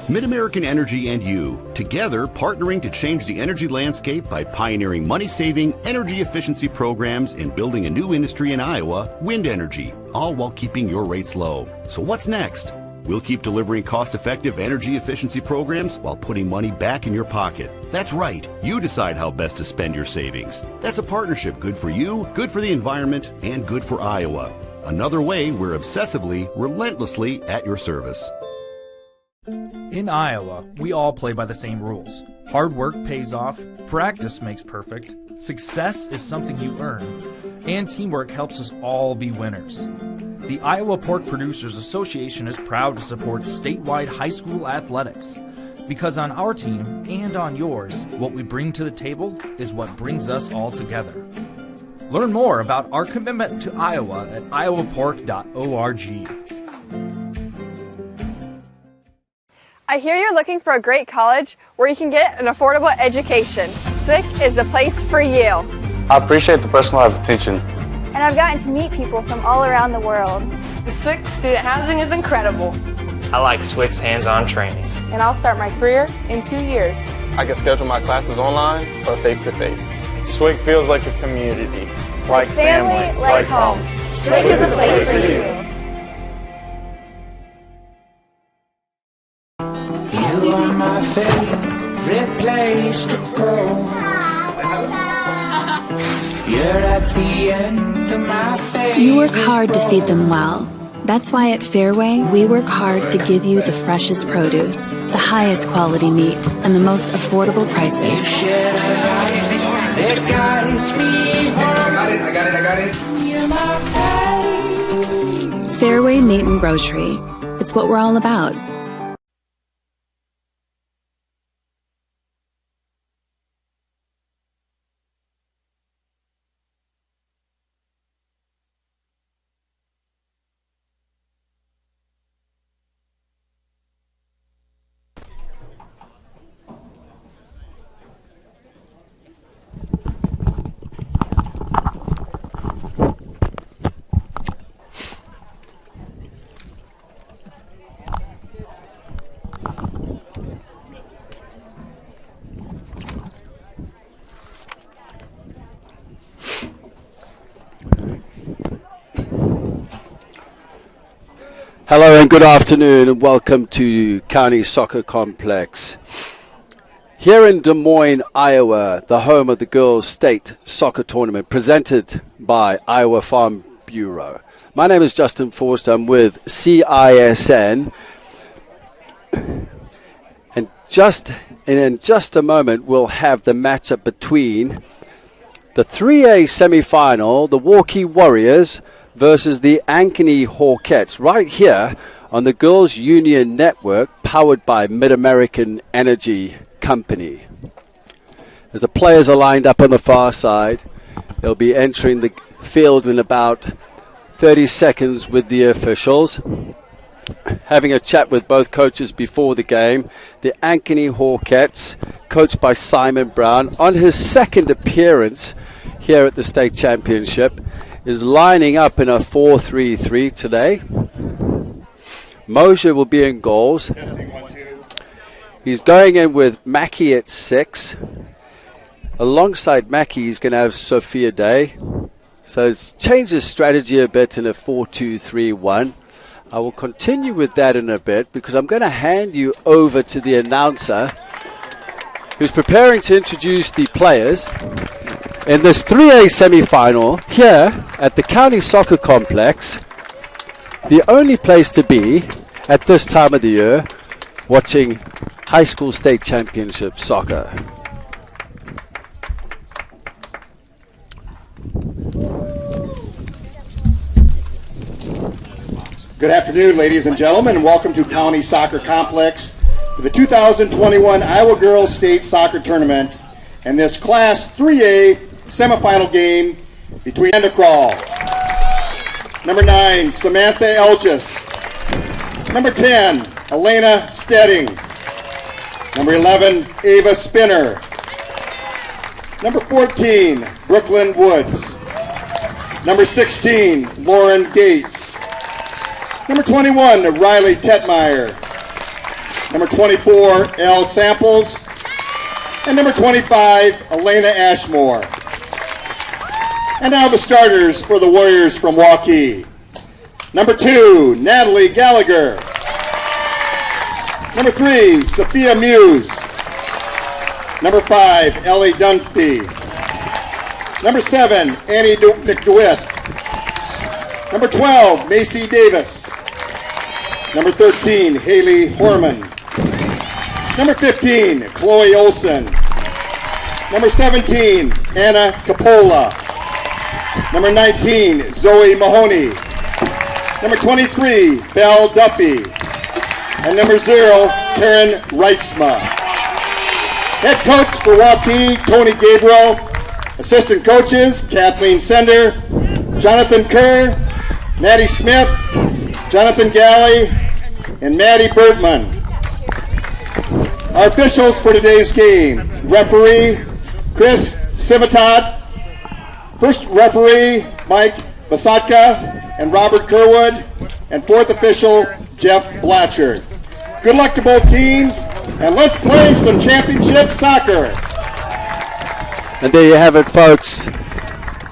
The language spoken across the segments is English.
Mid-American Energy and you, together partnering to change the energy landscape by pioneering money-saving, energy efficiency programs and building a new industry in Iowa, wind energy, all while keeping your rates low. So what's next? We'll keep delivering cost-effective energy efficiency programs while putting money back in your pocket. That's right. You decide how best to spend your savings. That's a partnership good for you, good for the environment, and good for Iowa. Another way we're obsessively, relentlessly at your service. In Iowa, we all play by the same rules. Hard work pays off, practice makes perfect, success is something you earn, and teamwork helps us all be winners. The Iowa Pork Producers Association is proud to support statewide high school athletics. Because on our team, and on yours, what we bring to the table is what brings us all together. Learn more about our commitment to Iowa at iowapork.org. I hear you're looking for a great college where you can get an affordable education. SWIC is the place for you. I appreciate the personalized attention. And I've gotten to meet people from all around the world. The SWIC student housing is incredible. I like SWIC's hands-on training. And I'll start my career in 2 years. I can schedule my classes online or face-to-face. SWIC feels like a community, like family, like home. SWIC is a place for you. You are my favorite place to go. You're at the end of my favorite. You work hard to feed them well. That's why at Fairway, we work hard to give you the freshest produce, the highest quality meat, and the most affordable prices. It guides me home. I got it. You're my favorite. Fairway Meat and Grocery. It's what we're all about. Hello and good afternoon and welcome to County Soccer Complex. Here in Des Moines, Iowa, the home of the Girls State Soccer Tournament presented by Iowa Farm Bureau. My name is Justin Forster. I'm with CISN. And in just a moment, we'll have the matchup between the 3A semifinal, the Waukee Warriors, versus the Ankeny Hawkettes, right here on the Girls Union Network, powered by Mid-American Energy Company. As the players are lined up on the far side, they'll be entering the field in about 30 seconds with the officials. Having a chat with both coaches before the game, the Ankeny Hawkettes, coached by Simon Brown, on his second appearance here at the state championship, is lining up in a 4-3-3 today. Mosher will be in goals. He's going in with Mackey at 6. Alongside Mackey, he's going to have Sophia Day. So it's changed his strategy a bit in a 4-2-3-1. I will continue with that in a bit because I'm going to hand you over to the announcer who's preparing to introduce the players in this 3A semi-final here at the County Soccer Complex, the only place to be at this time of the year watching high school state championship soccer. Good afternoon, ladies and gentlemen, and welcome to County Soccer Complex for the 2021 Iowa Girls State Soccer Tournament and this Class 3A semifinal game between Crawl. Number 9, Samantha Elgis. Number 10, Elena Stedding. Number 11, Ava Spinner. Number 14, Brooklyn Woods. Number 16, Lauren Gates. Number 21, Riley Tetmeyer. Number 24, L. Samples. And number 25, Elena Ashmore. And now the starters for the Warriors from Waukee. Number 2, Natalie Gallagher. Number 3, Sophia Muse. Number 5, Ellie Dunphy. Number 7, Annie McDewitt. Number 12, Macy Davis. Number 13, Haley Horman. Number 15, Chloe Olson. Number 17, Anna Capola. Number 19, Zoe Mahoney. Number 23, Belle Duffy. And number 0, Taryn Reitzma. Head coach for Waukee, Tony Gabriel. Assistant coaches, Kathleen Sender, Jonathan Kerr, Maddie Smith, Jonathan Galley, and Maddie Bertman. Our officials for today's game: referee Chris Civitat, first referee Mike Basatka and Robert Kerwood, and fourth official Jeff Blatchard. Good luck to both teams, and let's play some championship soccer. And there you have it, folks.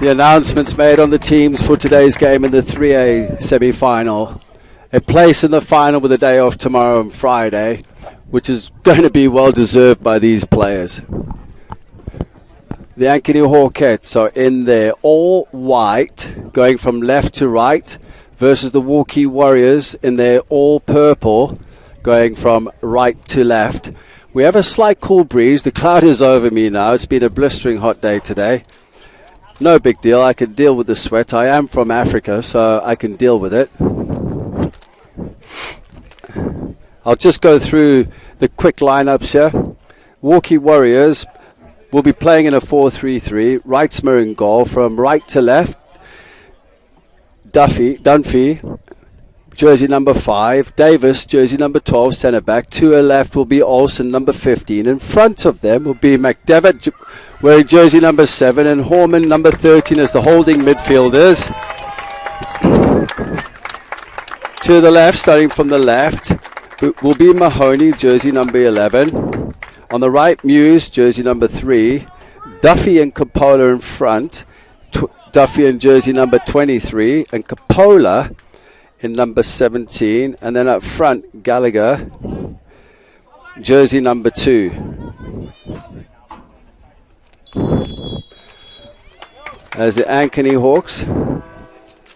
The announcements made on the teams for today's game in the 3A semi-final. A place in the final with a day off tomorrow and Friday, which is going to be well deserved by these players. The Ankeny Hawkettes are in their all white, going from left to right, versus the Waukee Warriors in their all purple, going from right to left. We have a slight cool breeze. The cloud is over me now. It's been a blistering hot day today. No big deal. I can deal with the sweat. I am from Africa, so I can deal with it. I'll just go through the quick lineups here. Waukee Warriors will be playing in a 4-3-3. Reitzma in goal from right to left. Dunphy, jersey number 5. Davis, jersey number 12, centre back. To her left will be Olsen, number 15. In front of them will be McDevitt, wearing jersey number 7, and Horman, number 13, as the holding midfielders. To the left, starting from the left, will be Mahoney, jersey number 11. On the right, Muse, jersey number 3. Duffy and Capola in front. Duffy in jersey number 23, and Capola in number 17. And then up front, Gallagher, jersey number 2. As the Ankeny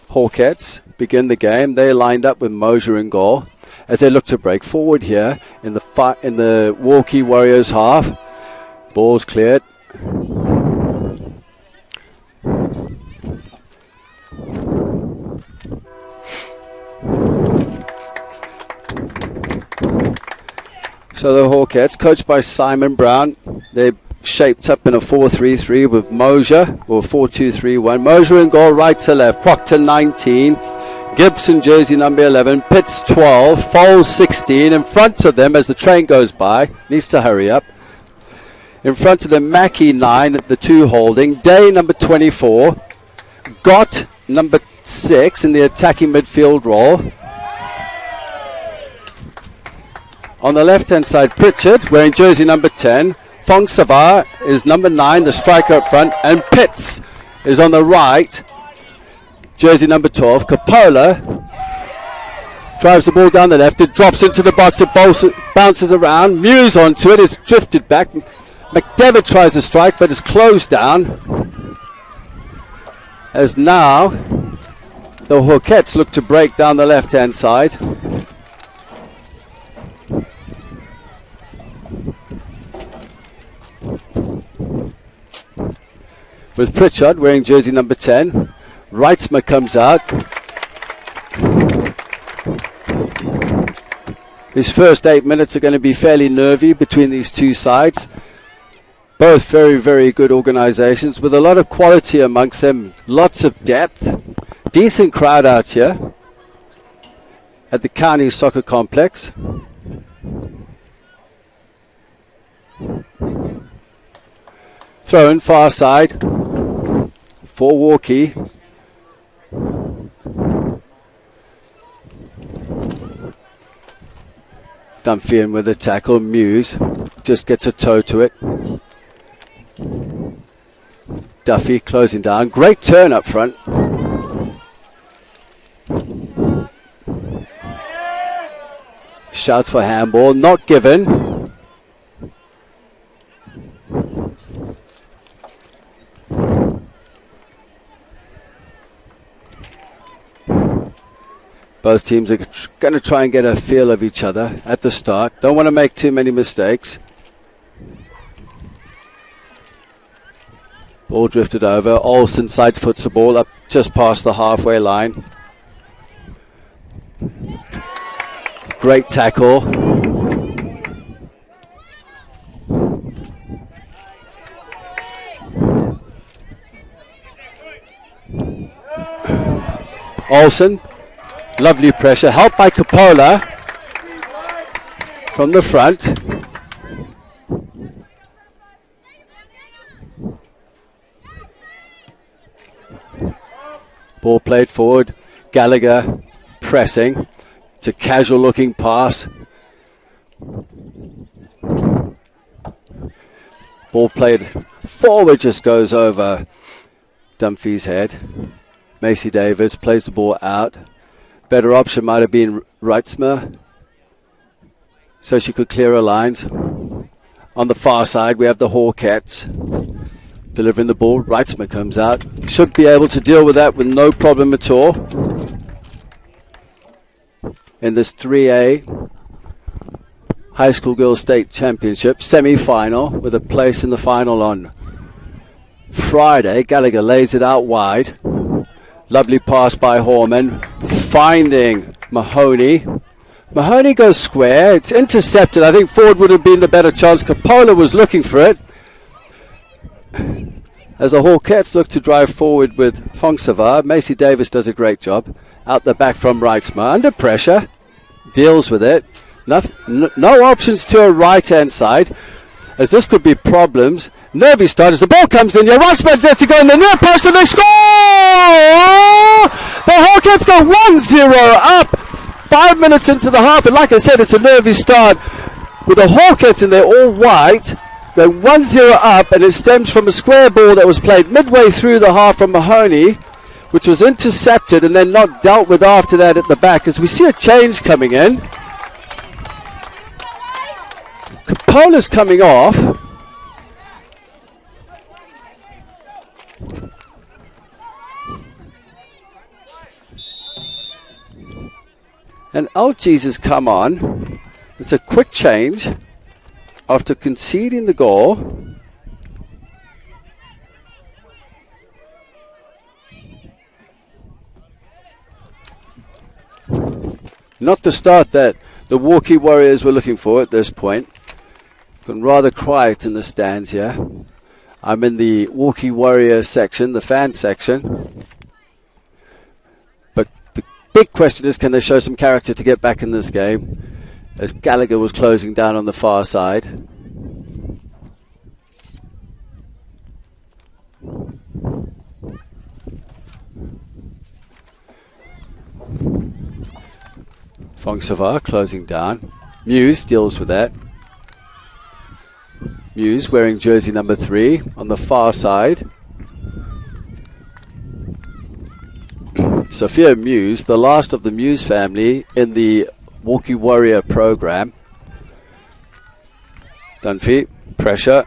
Hawkettes begin the game, they lined up with Mosier in goal as they look to break forward here in the Waukee Warriors half. Ball's cleared. So the Hawkettes, coached by Simon Brown, they're shaped up in a 4-3-3 with Mosier, or 4-2-3-1. Mosier in goal, right to left. Proctor 19, Gibson jersey number 11, Pitts 12, Foles 16. In front of them, as the train goes by, needs to hurry up. In front of them, Mackey 9, the 2 holding. Day number 24, Gott number 6 in the attacking midfield role. On the left-hand side, Pritchard, wearing jersey number 10. Fong Savar is number 9, the striker up front. And Pitts is on the right, jersey number 12. Capola drives the ball down the left. It drops into the box. It bounces around. Muse onto it. It's drifted back. McDevitt tries to strike, but is closed down. As now, the Hawkettes look to break down the left-hand side. With Pritchard wearing jersey number 10. Reitzma comes out. These first 8 minutes are going to be fairly nervy between these two sides. Both very, very good organizations with a lot of quality amongst them. Lots of depth. Decent crowd out here at the County Soccer Complex. Throw in far side for Waukee. Dunphy in with a tackle. Muse just gets a toe to it. Duffy closing down. Great turn up front. Shouts for handball. Not given. Both teams are going to try and get a feel of each other at the start. Don't want to make too many mistakes. Ball drifted over. Olsen side foots the ball up just past the halfway line. Great tackle. Olsen. Lovely pressure, helped by Coppola from the front. Ball played forward. Gallagher pressing. It's a casual looking pass. Ball played forward, just goes over Dunphy's head. Macy Davis plays the ball out. Better option might have been Reitzmer, so she could clear her lines. On the far side, we have the Hawkettes delivering the ball. Reitzmer comes out. Should be able to deal with that with no problem at all. In this 3A High School Girls State Championship semi-final, with a place in the final on Friday. Gallagher lays it out wide. Lovely pass by Horman, finding Mahoney. Mahoney goes square. It's intercepted. I think Ford would have been the better chance. Coppola was looking for it. As the Hawkettes look to drive forward with Fongsava, Macy Davis does a great job. Out the back from Reitzmer. Under pressure. Deals with it. No options to her right-hand side, as this could be problems. Nervy start as the ball comes in. Rasmus gets to go in the near post and they score! The Hawkettes go 1-0 up. 5 minutes into the half, and like I said, it's a nervy start with the Hawkettes and they're all white. They're 1-0 up, and it stems from a square ball that was played midway through the half from Mahoney, which was intercepted and then not dealt with after that at the back, as we see a change coming in. Cappola's coming off. And Algies has come on. It's a quick change after conceding the goal. Not the start that the Waukee Warriors were looking for at this point. Been rather quiet in the stands here. I'm in the Waukee Warrior section, the fan section. But the big question is, can they show some character to get back in this game? As Gallagher was closing down on the far side. Fongsava closing down. Muse deals with that. Muse wearing jersey number 3 on the far side. Sophia Muse, the last of the Muse family in the Waukee Warrior program. Dunphy, pressure.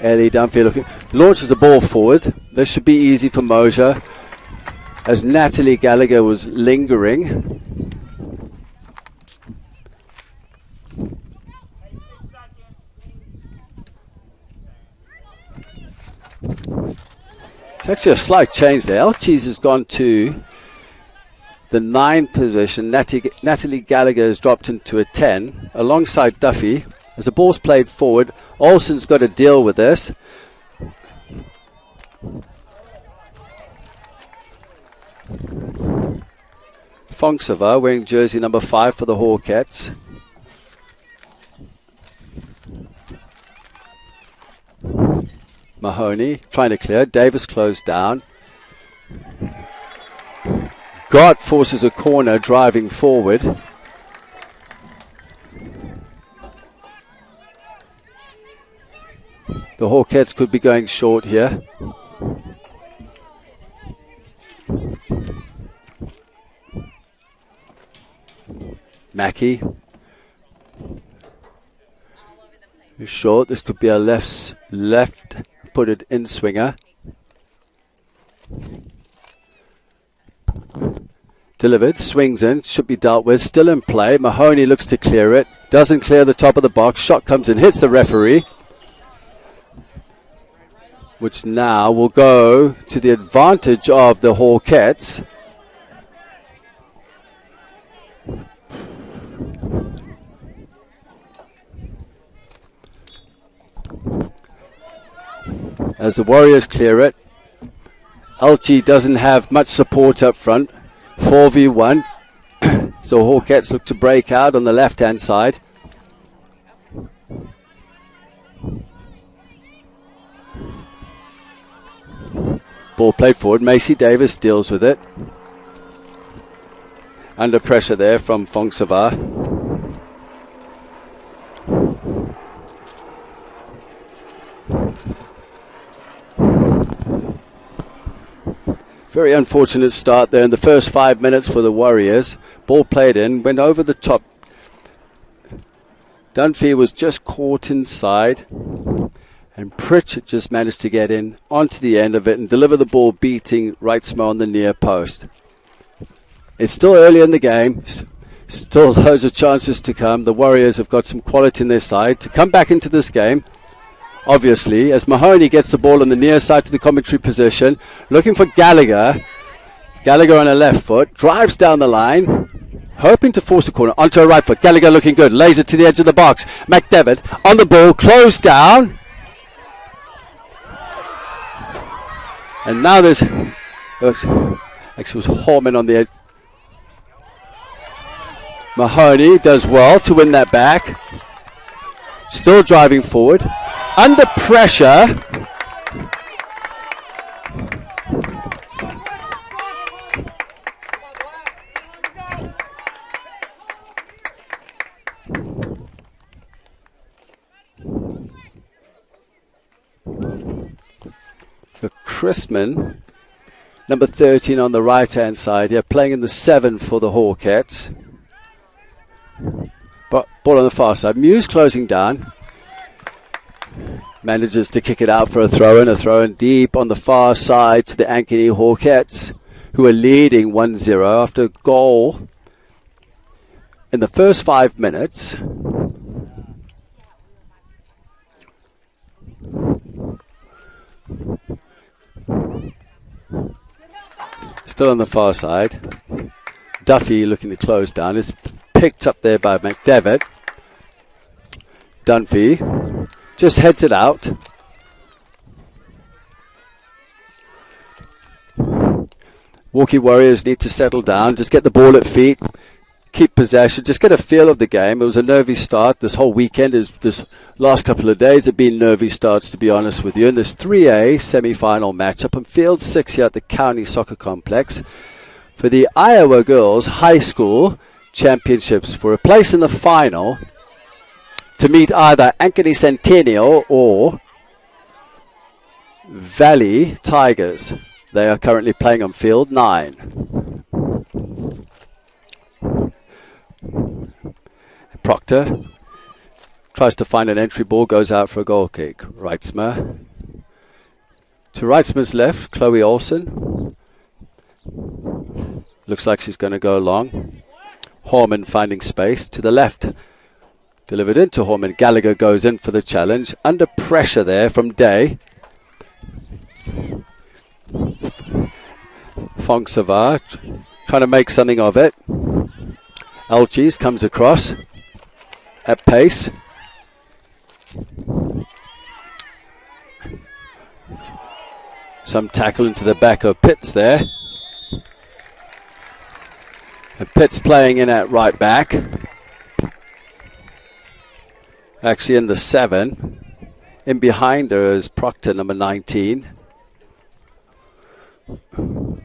Ellie Dunphy looking, launches the ball forward. This should be easy for Mosher, as Natalie Gallagher was lingering. It's actually a slight change there. Elchies has gone to the 9 position. Natalie Gallagher has dropped into a 10 alongside Duffy. As the ball's played forward, Olsen's got to deal with this. Fongsava wearing jersey number 5 for the Hawkettes. Mahoney trying to clear. Davis closed down. Gott forces a corner, driving forward. The Hawkettes could be going short here. Mackey is short. This could be a left-footed in-swinger. Delivered, swings in, should be dealt with, still in play. Mahoney looks to clear it, doesn't clear the top of the box. Shot comes in, hits the referee, which now will go to the advantage of the Hawkettes. As the Warriors clear it, LG doesn't have much support up front. 4v1. So Hawkettes look to break out on the left-hand side. Ball played forward. Macy Davis deals with it. Under pressure there from Fong Savar. Very unfortunate start there in the first 5 minutes for the Warriors. Ball played in, went over the top. Dunphy was just caught inside, and Pritchett just managed to get in onto the end of it and deliver the ball, beating Wrightsma on the near post. It's still early in the game. Still loads of chances to come. The Warriors have got some quality in their side to come back into this game. Obviously, as Mahoney gets the ball on the near side to the commentary position, looking for Gallagher. Gallagher on a left foot, drives down the line, hoping to force a corner onto a right foot. Gallagher looking good, lays it to the edge of the box. McDevitt on the ball, closed down. And now there's... actually, it was Horman on the edge. Mahoney does well to win that back. Still driving forward. Under pressure. For Chrisman, number 13 on the right-hand side here, playing in the 7 for the Hawkettes. But ball on the far side. Muse closing down. Manages to kick it out for a throw-in deep on the far side to the Ankeny Hawkettes, who are leading 1-0 after a goal in the first 5 minutes. Still on the far side. Duffy looking to close down. It's picked up there by McDevitt. Dunphy just heads it out. Waukee Warriors need to settle down, just get the ball at feet, keep possession, just get a feel of the game. It was a nervy start. This whole weekend, this last couple of days have been nervy starts, to be honest with you. In this 3A semi-final matchup on Field 6 here at the County Soccer Complex for the Iowa Girls High School Championships for a place in the final to meet either Ankeny Centennial or Valley Tigers. They are currently playing on Field 9. Proctor tries to find an entry ball, goes out for a goal kick. Wrightsma. To Wrightsma's left, Chloe Olsen. Looks like she's going to go long. Horman finding space to the left. Delivered into Horman. Gallagher goes in for the challenge. Under pressure there from Day. Fong Savar trying to make something of it. Alges comes across at pace. Some tackle into the back of Pitts there. And Pitts playing in at right back. Actually in the 7. In behind her is Proctor, number 19. The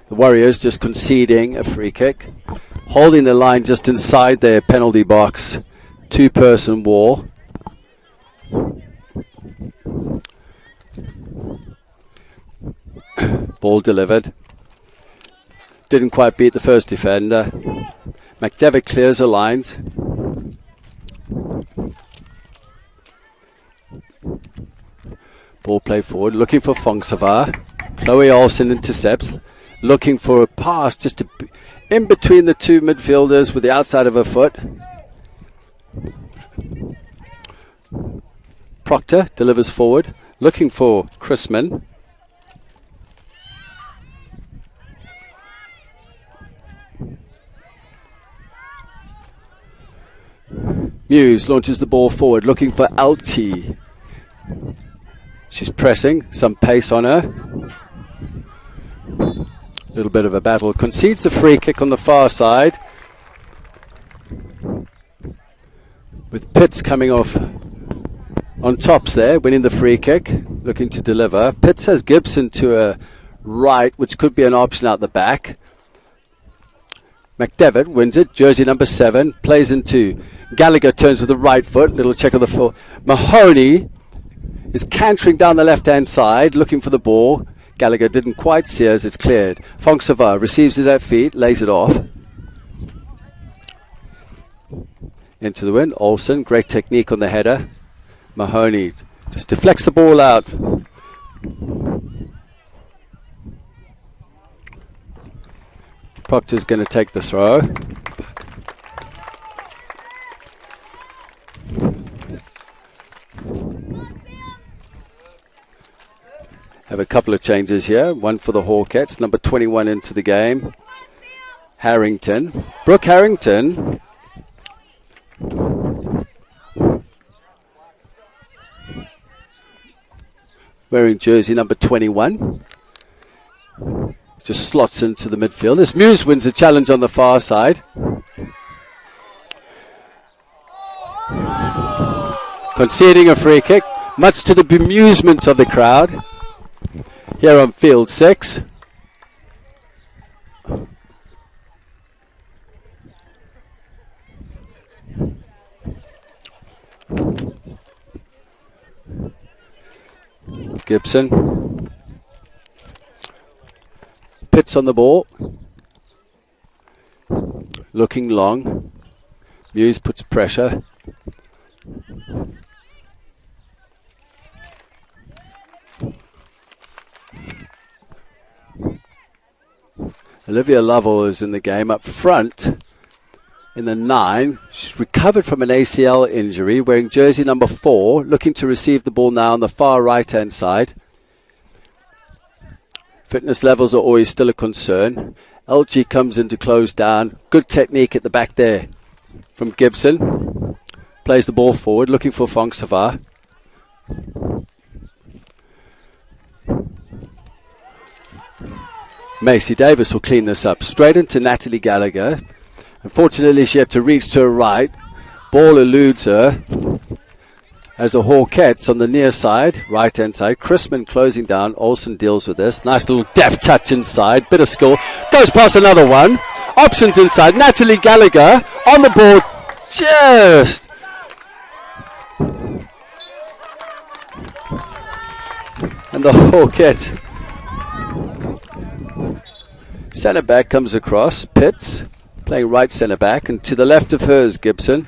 Warriors just conceding a free kick. Holding the line just inside their penalty box. 2-person wall. Ball delivered. Didn't quite beat the first defender. McDevitt clears the lines. Ball play forward, looking for Fongsavar. Chloe Olsen intercepts, looking for a pass just in between the two midfielders with the outside of her foot. Proctor delivers forward, looking for Chrisman. Muse launches the ball forward, looking for Alti. She's pressing, some pace on her. A little bit of a battle. Concedes a free kick on the far side. With Pitts coming off on tops there, winning the free kick, looking to deliver. Pitts has Gibson to her right, which could be an option out the back. McDevitt wins it, jersey number 7, plays into Gallagher, turns with the right foot, little check on the floor. Mahoney is cantering down the left-hand side, looking for the ball. Gallagher didn't quite see her as it's cleared. Fongsavar receives it at feet, lays it off. Into the wind, Olsen, great technique on the header. Mahoney just deflects the ball out. Proctor's going to take the throw. Have a couple of changes here. One for the Hawkettes. Number 21 into the game. Harrington. Brooke Harrington. Wearing jersey number 21. Just slots into the midfield as Muse wins the challenge on the far side. Conceding a free kick, much to the bemusement of the crowd. Here on field 6. Gibson. Pitts on the ball. Looking long. Muse puts pressure. Olivia Lovell is in the game up front in the 9. She's recovered from an ACL injury, wearing jersey number 4, looking to receive the ball now on the far right-hand side. Fitness levels are always still a concern. LG comes in to close down. Good technique at the back there from Gibson. Plays the ball forward, looking for Fongsavar. Macy Davis will clean this up. Straight into Natalie Gallagher. Unfortunately, she had to reach to her right. Ball eludes her. As the Hawkettes on the near side, right-hand side. Chrisman closing down. Olsen deals with this. Nice little deft touch inside. Bit of skill. Goes past another one. Options inside. Natalie Gallagher on the ball. Just. And the Hawkettes. Centre back comes across. Pitts playing right centre back. And to the left of her is Gibson.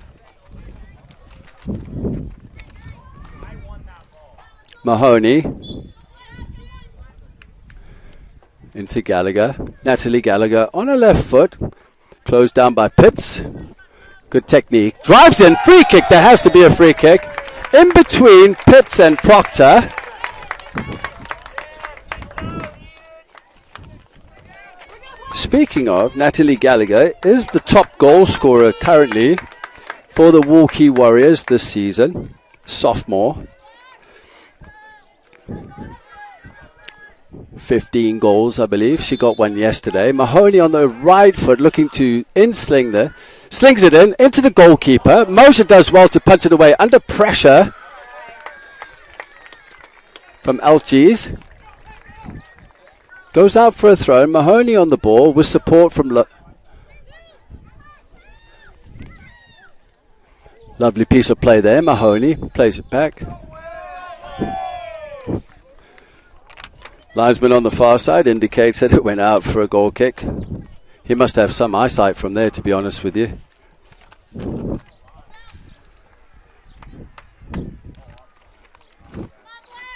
Mahoney into Gallagher. Natalie Gallagher on her left foot. Closed down by Pitts. Good technique. Drives in. Free kick. There has to be a free kick. In between Pitts and Proctor. Speaking of, Natalie Gallagher is the top goal scorer currently for the Waukee Warriors this season. Sophomore. 15 goals, I believe. She got one yesterday. Mahoney on the right foot looking to in-sling there. Slings it in, into the goalkeeper. Moshe does well to punch it away under pressure from Elchies. Goes out for a throw. Mahoney on the ball with support from... Lovely piece of play there. Mahoney plays it back. Linesman on the far side indicates that it went out for a goal kick. He must have some eyesight from there, to be honest with you.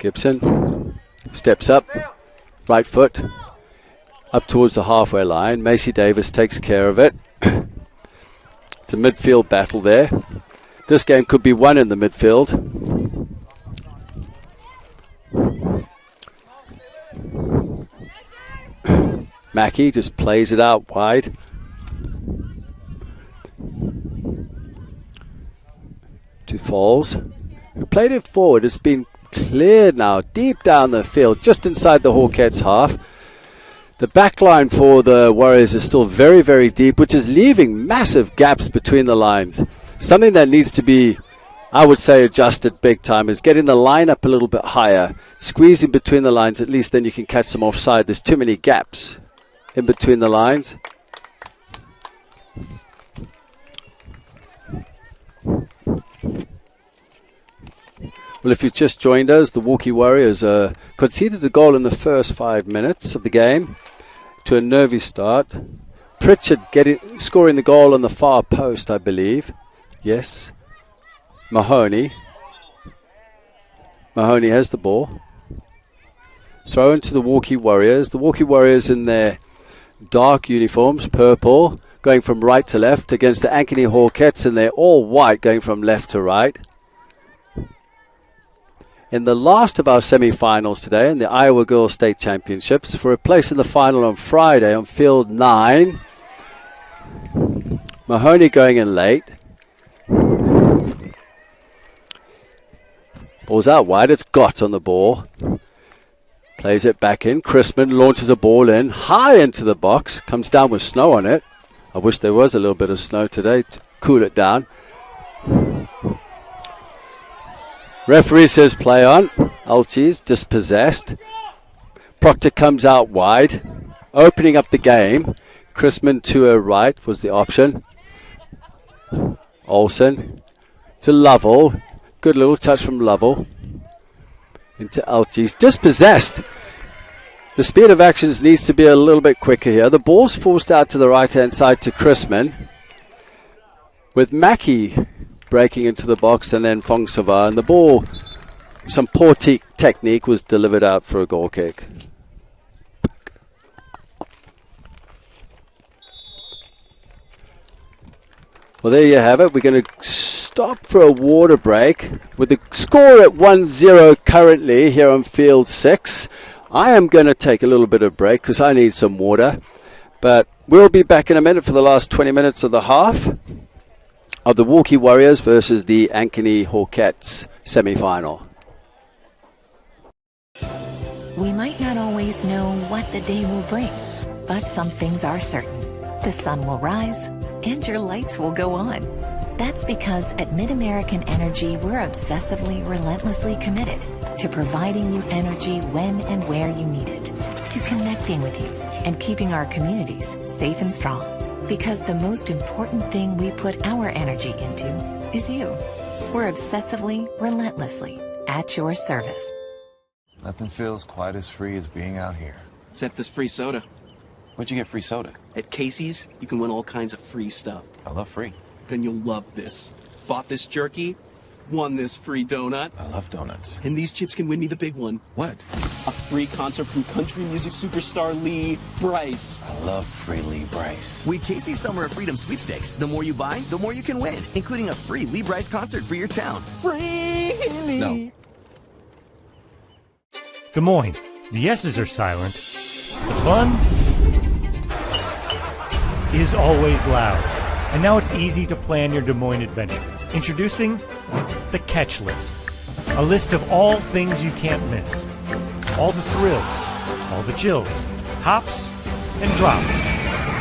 Gibson steps up, right foot, up towards the halfway line. Macy Davis takes care of it. It's a midfield battle there. This game could be won in the midfield. Mackey just plays it out wide. To Falls, who played it forward. It's been cleared now, deep down the field, just inside the Hawkettes half. The back line for the Warriors is still very, very deep, which is leaving massive gaps between the lines. Something that needs to be, I would say, adjusted big time is getting the line up a little bit higher, squeezing between the lines. At least then you can catch them offside. There's too many gaps in between the lines. Well, if you've just joined us, the Waukee Warriors conceded a goal in the first 5 minutes of the game to a nervy start. Pritchard scoring the goal on the far post, I believe. Yes. Mahoney has the ball. Throw into the Waukee Warriors. The Waukee Warriors in their dark uniforms, purple, going from right to left against the Ankeny Hawkettes, and they're all white, going from left to right. In the last of our semi-finals today, in the Iowa Girls State Championships, for a place in the final on Friday on field 9. Mahoney going in late. Ball's out wide. It's Gott on the ball. Plays it back in. Chrisman launches a ball in, high into the box. Comes down with snow on it. I wish there was a little bit of snow today to cool it down. Referee says play on. Alchi's dispossessed. Proctor comes out wide, opening up the game. Chrisman to her right was the option. Olsen to Lovell. Good little touch from Lovell. Into Alchi's. Dispossessed. The speed of actions needs to be a little bit quicker here. The ball's forced out to the right-hand side to Chrisman, with Mackey breaking into the box, and then Fong Sava, and the ball, some poor technique, was delivered out for a goal kick. Well, there you have it. We're going to stop for a water break with the score at 1-0 currently here on field 6. I am going to take a little bit of break because I need some water, but we'll be back in a minute for the last 20 minutes of the half of the Waukee Warriors versus the Ankeny Hawkettes semi-final. We might not always know what the day will bring, but some things are certain. The sun will rise and your lights will go on. That's because at Mid-American Energy, we're obsessively, relentlessly committed to providing you energy when and where you need it, to connecting with you and keeping our communities safe and strong. Because the most important thing we put our energy into is you. We're obsessively, relentlessly at your service. Nothing feels quite as free as being out here. Except this free soda. Where'd you get free soda? At Casey's, you can win all kinds of free stuff. I love free. Then you'll love this. Bought this jerky, won this free donut. I love donuts. And these chips can win me the big one. What? A free concert from country music superstar Lee Brice. I love free Lee Brice. With Casey's Summer of Freedom sweepstakes, the more you buy, the more you can win, including a free Lee Brice concert for your town. Free Lee! No. Des Moines, the yeses are silent. The fun is always loud. And now it's easy to plan your Des Moines adventure. Introducing the Catch List. A list of all things you can't miss. All the thrills, all the chills, hops and drops.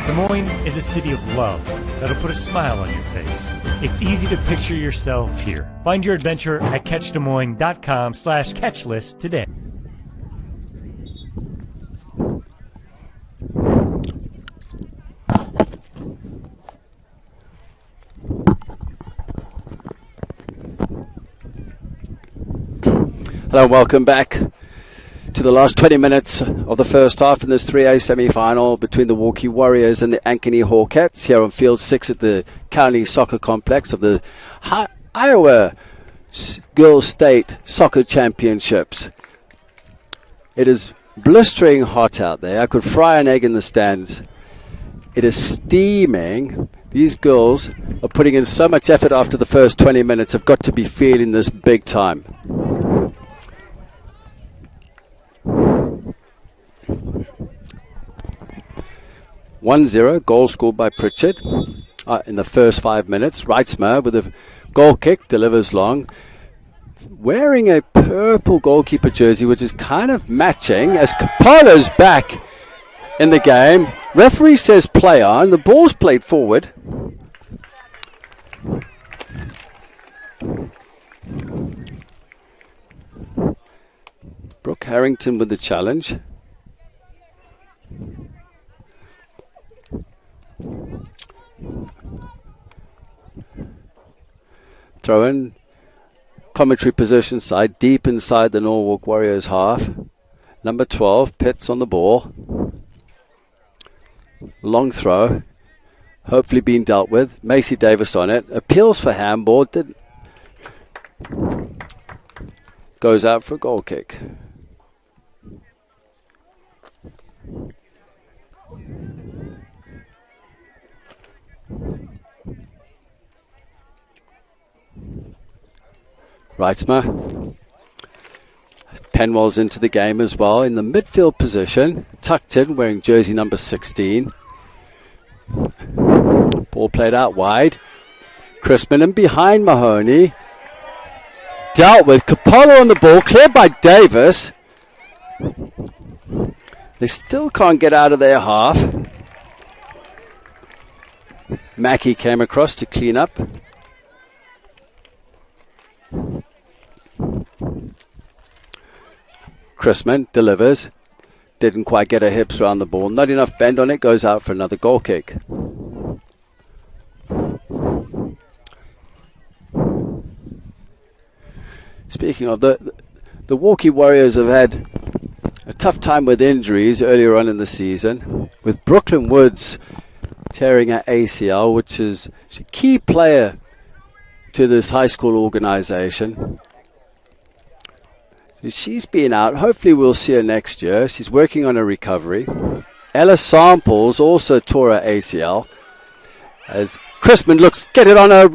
Des Moines is a city of love that'll put a smile on your face. It's easy to picture yourself here. Find your adventure at catchdesmoines.com/catchlist today. Hello, welcome back to the last 20 minutes of the first half in this 3A semi-final between the Waukee Warriors and the Ankeny Hawkettes here on Field 6 at the County Soccer Complex of the Iowa Girls State Soccer Championships. It is blistering hot out there. I could fry an egg in the stands. It is steaming. These girls are putting in so much effort after the first 20 minutes. Have got to be feeling this big time. 1-0, goal scored by Pritchard in the first 5 minutes. Reitzmer with a goal kick, delivers long. Wearing a purple goalkeeper jersey, which is kind of matching as Capolo's back in the game. Referee says play on. The ball's played forward. Brooke Harrington with the challenge. Throw in. Commentary position side, deep inside the Norwalk Warriors half. Number 12, Pitts on the ball. Long throw. Hopefully being dealt with. Macy Davis on it. Appeals for handball. Goes out for a goal kick. Reitzmer. Penwell's into the game as well in the midfield position. Tucked in, wearing jersey number 16. Ball played out wide. Crispin and behind Mahoney. Dealt with. Capolo on the ball. Cleared by Davis. They still can't get out of their half. Mackey came across to clean up. Chrisman delivers. Didn't quite get her hips around the ball. Not enough bend on it. Goes out for another goal kick. Speaking of the Waukee Warriors have had a tough time with injuries earlier on in the season, with Brooklyn Woods tearing her ACL, which is a key player to this high school organization. So she's been out. Hopefully we'll see her next year. She's working on a recovery. Ella Samples also tore her ACL as Crispin looks, get it on her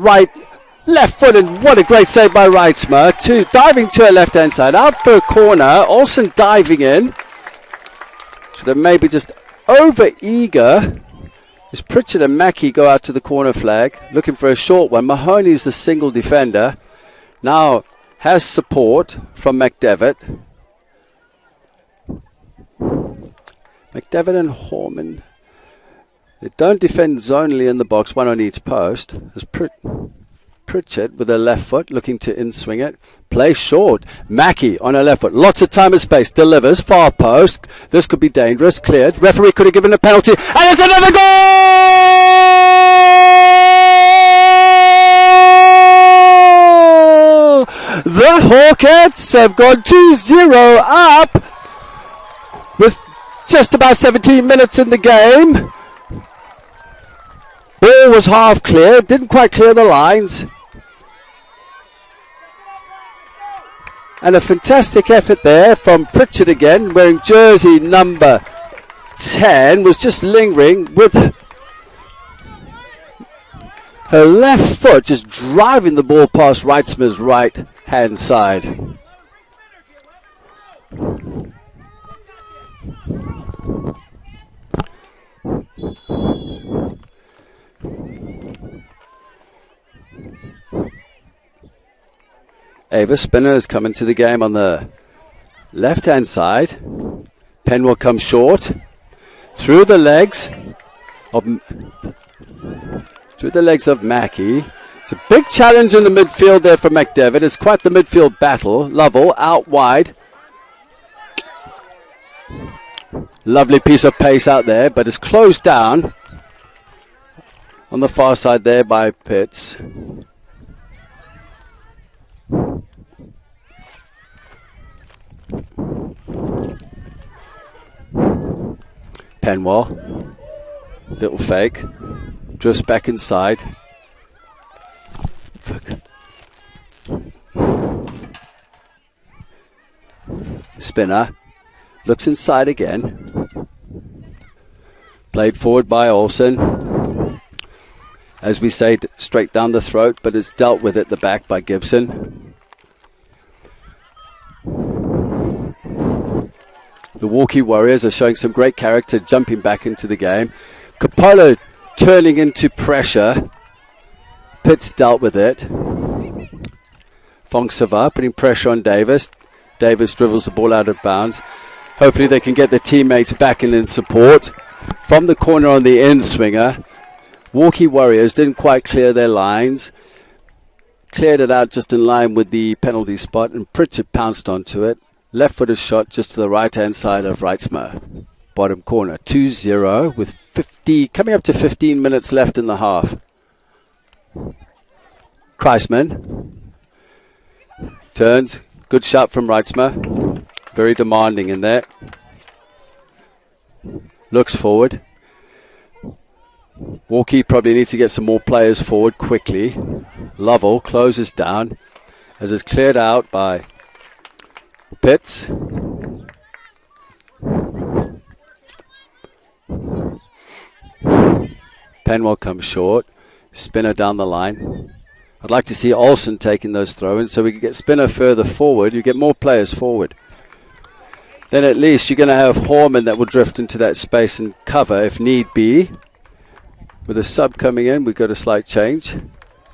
left foot, and what a great save by Reitzmer. Diving to her left hand side, out for a corner. Olsen diving in. Should have maybe just over eager. As Pritchard and Mackey go out to the corner flag, looking for a short one. Mahoney's the single defender. Now has support from McDevitt. McDevitt and Horman. They don't defend zonally in the box, one on each post. There's Pritchard with her left foot looking to in-swing it. Play short. Mackey on her left foot. Lots of time and space. Delivers. Far post. This could be dangerous. Cleared. Referee could have given a penalty. And it's another goal! The Hawkettes have gone 2-0 up with just about 17 minutes in the game. Ball was half clear. Didn't quite clear the lines. And a fantastic effort there from Pritchard again, wearing jersey number 10, was just lingering with her left foot, just driving the ball past Reitzmer's right hand side. Ava Spinner is coming to the game on the left-hand side. Penn will come short. Through the legs of Mackey. It's a big challenge in the midfield there for McDevitt. It's quite the midfield battle. Lovell out wide. Lovely piece of pace out there, but it's closed down on the far side there by Pitts. Penwell. Little fake. Drifts back inside. Spinner. Looks inside again. Played forward by Olsen. As we say, straight down the throat, but it's dealt with at the back by Gibson. The Waukee Warriors are showing some great character, jumping back into the game. Coppola turning into pressure. Pitts dealt with it. Fong Sava putting pressure on Davis. Davis dribbles the ball out of bounds. Hopefully they can get their teammates back in support. From the corner on the end swinger, Waukee Warriors didn't quite clear their lines. Cleared it out just in line with the penalty spot, and Pritchard pounced onto it. Left-footed shot just to the right-hand side of Reitzmer. Bottom corner, 2-0 with coming up to 15 minutes left in the half. Kreisman turns. Good shot from Reitzmer. Very demanding in there. Looks forward. Waukee probably needs to get some more players forward quickly. Lovell closes down as it's cleared out by Pitts. Penwell comes short. Spinner down the line. I'd like to see Olsen taking those throw-ins so we can get Spinner further forward. You get more players forward. Then at least you're going to have Horman that will drift into that space and cover if need be. With a sub coming in, we've got a slight change.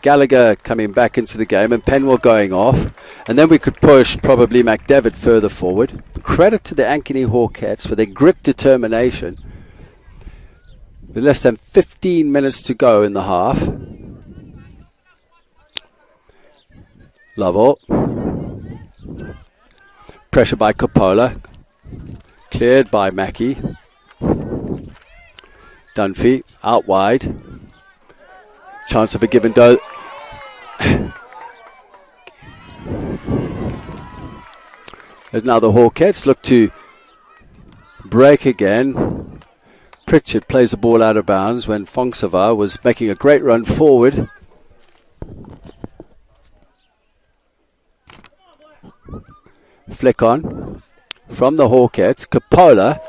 Gallagher coming back into the game and Penwell going off. And then we could push probably McDevitt further forward. Credit to the Ankeny Hawkettes for their grit determination. With less than 15 minutes to go in the half. Lovell. Pressure by Coppola. Cleared by Mackey. Dunphy out wide. Chance of a give and go. And now the Hawkettes look to break again. Pritchard plays the ball out of bounds when Fongsava was making a great run forward. Flick on from the Hawkettes. Coppola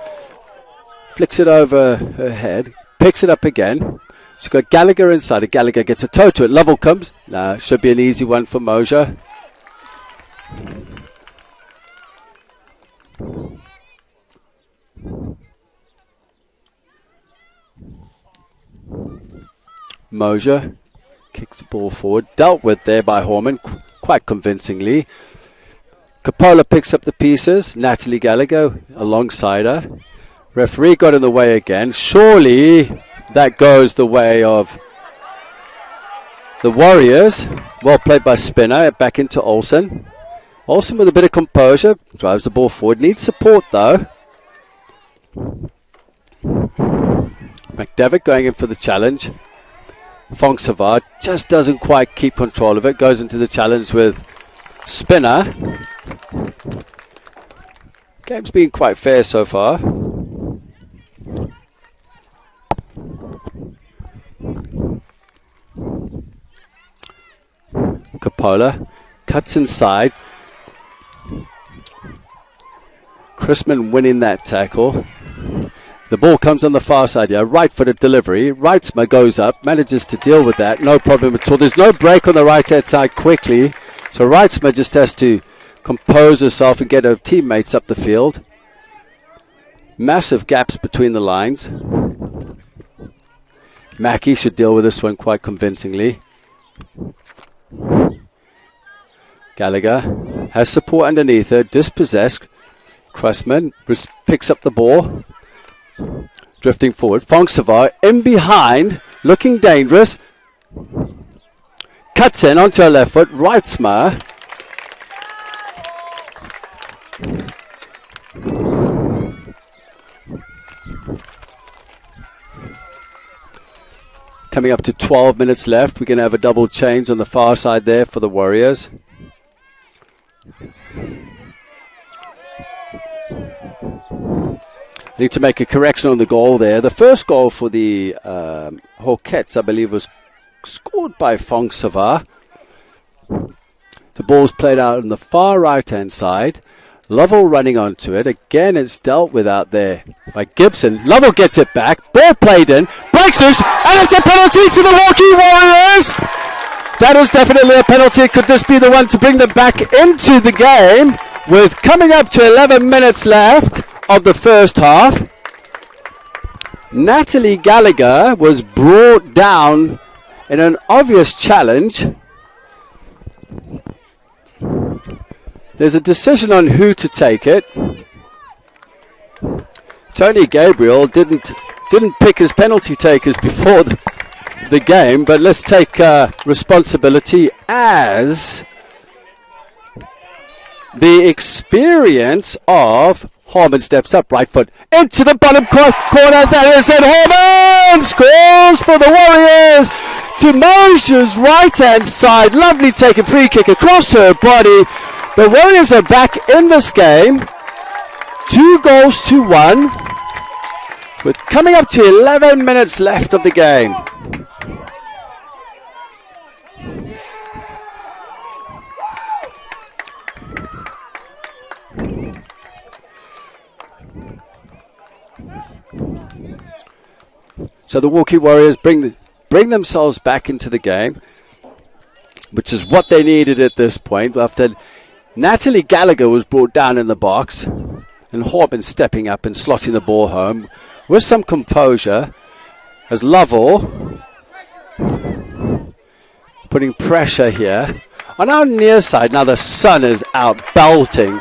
flicks it over her head, picks it up again. She's got Gallagher inside. Gallagher gets a toe to it. Lovell comes. No, should be an easy one for Mosier. Mosier kicks the ball forward. Dealt with there by Horman quite convincingly. Coppola picks up the pieces. Natalie Gallagher alongside her. Referee got in the way again. Surely that goes the way of the Warriors. Well played by Spinner. Back into Olsen. Olsen with a bit of composure. Drives the ball forward. Needs support though. McDevitt going in for the challenge. Fong Savard just doesn't quite keep control of it. Goes into the challenge with Spinner. Game's been quite fair so far. Coppola cuts inside. Chrisman winning that tackle. The ball comes on the far side here. Right-footed delivery. Reitzmer goes up. Manages to deal with that. No problem at all. There's no break on the right-hand side quickly. So Reitzmer just has to compose herself and get her teammates up the field. Massive gaps between the lines. Mackey should deal with this one quite convincingly. Gallagher has support underneath her. Dispossessed. Cressman picks up the ball. Drifting forward. Fongsavar in behind. Looking dangerous. Cuts in onto her left foot. Reitzmer. Coming up to 12 minutes left. We're going to have a double change on the far side there for the Warriors. Need to make a correction on the goal there. The first goal for the Hawkettes, I believe, was scored by Fong Sava. The ball's played out on the far right-hand side. Lovell running onto it. Again, it's dealt with out there by Gibson. Lovell gets it back. Ball played in. Breaks loose. And it's a penalty to the Waukee Warriors. That is definitely a penalty. Could this be the one to bring them back into the game? With coming up to 11 minutes left of the first half. Natalie Gallagher was brought down in an obvious challenge. There's a decision on who to take it. Tony Gabriel didn't pick his penalty takers before the game, but let's take responsibility as the experience of Harmon steps up, right foot into the bottom corner. That is it. Harmon scores for the Warriors to Moshe's right-hand side. Lovely taken free kick across her body. The Warriors are back in this game. 2-1. With coming up to 11 minutes left of the game. So the Waukee Warriors bring themselves back into the game, which is what they needed at this point. After Natalie Gallagher was brought down in the box, and Horban stepping up and slotting the ball home with some composure, as Lovell putting pressure here. On our near side, now the sun is out belting.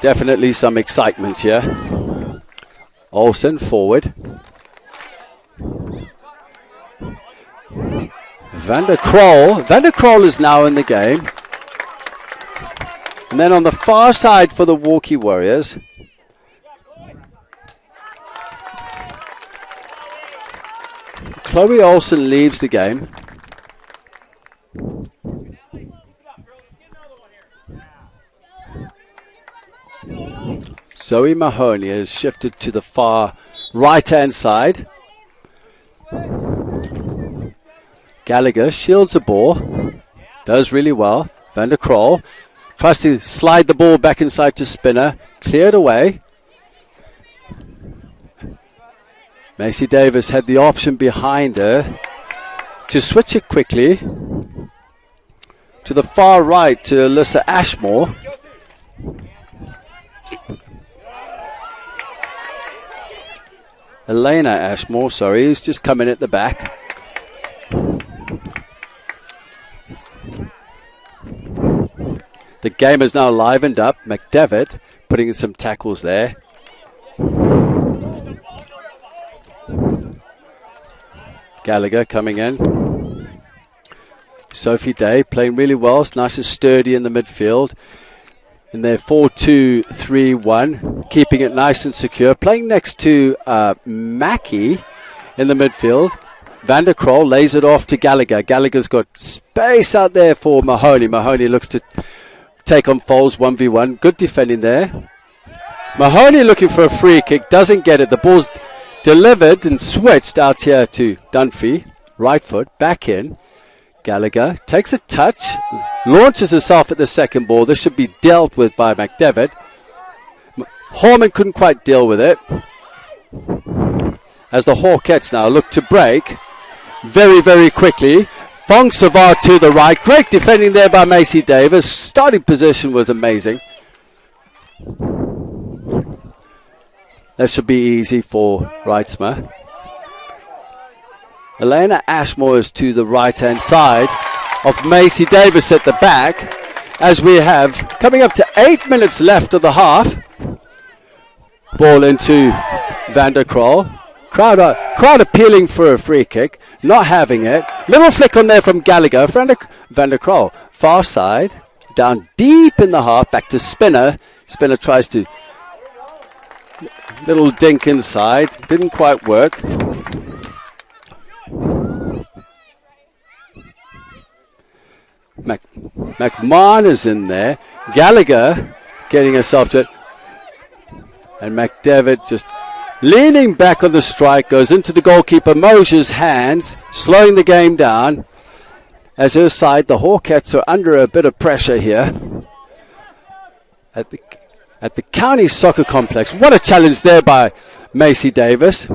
Definitely some excitement here. Olsen forward. Van der Krol is now in the game. And then on the far side for the Waukee Warriors, Chloe Olsen leaves the game. Zoe Mahoney has shifted to the far right-hand side. Gallagher shields the ball. Does really well. Van der Krol tries to slide the ball back inside to Spinner. Cleared away. Macy Davis had the option behind her to switch it quickly to the far right to Alyssa Ashmore. Elena Ashmore, sorry, who's just come in at the back. The game is now livened up. McDevitt putting in some tackles there. Gallagher coming in. Sophie Day playing really well. It's nice and sturdy in the midfield. In their 4-2-3-1, keeping it nice and secure. Playing next to Mackey in the midfield. Van der Krol lays it off to Gallagher. Gallagher's got space out there for Mahoney. Mahoney looks to take on Foles 1v1. Good defending there. Mahoney looking for a free kick. Doesn't get it. The ball's delivered and switched out here to Dunphy. Right foot, back in. Gallagher takes a touch, launches herself at the second ball. This should be dealt with by McDevitt. Horman couldn't quite deal with it. As the Hawkettes now look to break very, very quickly. Fong Savar to the right. Great defending there by Macy Davis. Starting position was amazing. That should be easy for Reitzma. Elena Ashmore is to the right-hand side of Macy Davis at the back, as we have coming up to 8 minutes left of the half. Ball into Van der Krol. Crowd appealing for a free kick, not having it. Little flick on there from Gallagher. Van der Krol, far side, down deep in the half, back to Spinner. Spinner tries to little dink inside, didn't quite work. McMahon is in there. Gallagher getting herself to it. And McDevitt just leaning back on the strike, goes into the goalkeeper Mosier's hands, slowing the game down. As her side, the Hawkettes are under a bit of pressure here at the County Soccer Complex. What a challenge there by Macy Davis.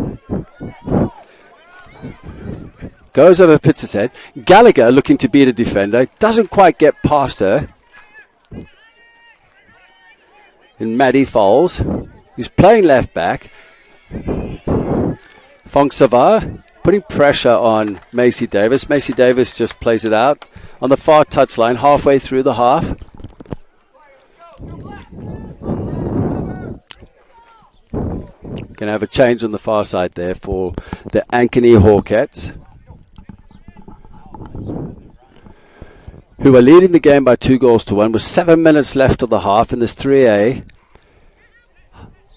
Goes over Pitt's head. Gallagher looking to beat a defender. Doesn't quite get past her. And Maddie Foles, who's playing left back. Fong Savar putting pressure on Macy Davis. Macy Davis just plays it out on the far touchline, halfway through the half. Going to have a change on the far side there for the Ankeny Hawkettes, who are leading the game by 2-1 with 7 minutes left of the half in this 3A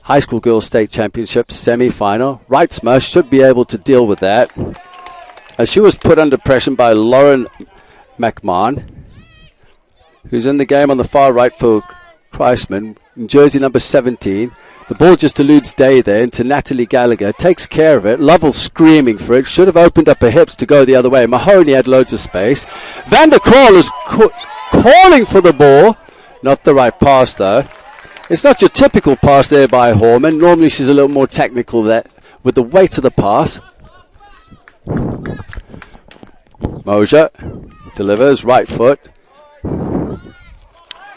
High School Girls State Championship semi-final. Reitzmer should be able to deal with that, as she was put under pressure by Lauren McMahon, who's in the game on the far right for Kreisman, in jersey number 17. The ball just eludes Day there into Natalie Gallagher. Takes care of it. Lovell screaming for it. Should have opened up her hips to go the other way. Mahoney had loads of space. Van der Kroll is calling for the ball. Not the right pass, though. It's not your typical pass there by Horman. Normally she's a little more technical there with the weight of the pass. Mosier delivers. Right foot.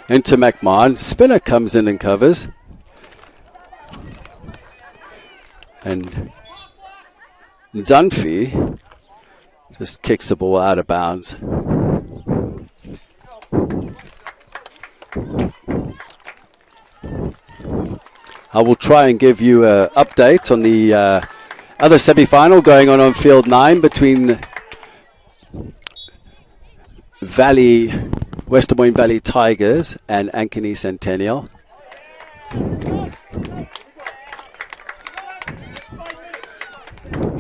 Into McMahon. Spinner comes in and covers. And Dunphy just kicks the ball out of bounds. I will try and give you an update on the other semi-final going on field 9 between West Des Moines Valley Tigers and Ankeny Centennial.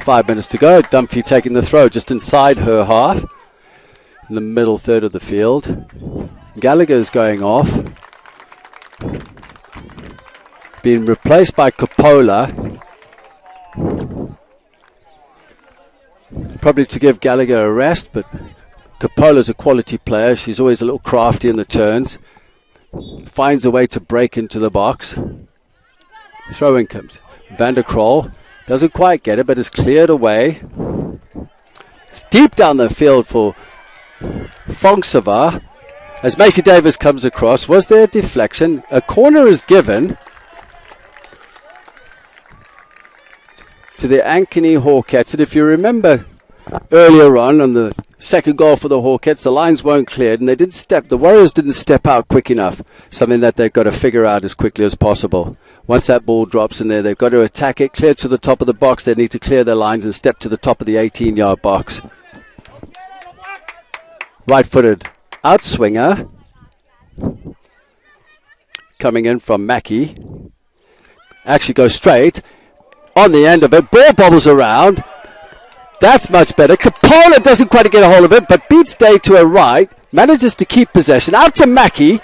Five minutes to go. Dunphy taking the throw just inside her half, in the middle third of the field. Gallagher's going off, being replaced by Coppola, probably to give Gallagher a rest, but Coppola's a quality player. She's always a little crafty in the turns, finds a way to break into the box. Throw-in comes Van der Kroll. Doesn't quite get it, but is cleared away. It's deep down the field for Fongsava. As Macy Davis comes across, was there a deflection? A corner is given to the Ankeny Hawkettes. And if you remember earlier on the second goal for the Hawkettes, the lines weren't cleared and the Warriors didn't step out quick enough. Something that they've got to figure out as quickly as possible. Once that ball drops in there, they've got to attack it, clear to the top of the box. They need to clear their lines and step to the top of the 18-yard box. Right-footed outswinger coming in from Mackey. Actually goes straight on the end of it. Ball bobbles around. That's much better. Coppola doesn't quite get a hold of it, but beats Day to her right. Manages to keep possession. Out to Mackey.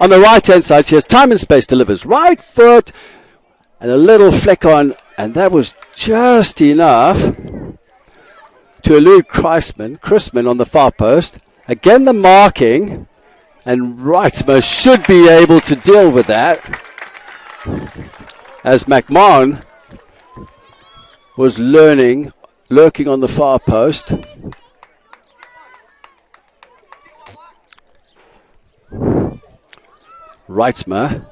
On the right-hand side, she has time and space, delivers right foot, and a little flick on, and that was just enough to elude Chrisman on the far post. Again, the marking, and Reitzmer should be able to deal with that, as McMahon was lurking on the far post. Reitzmer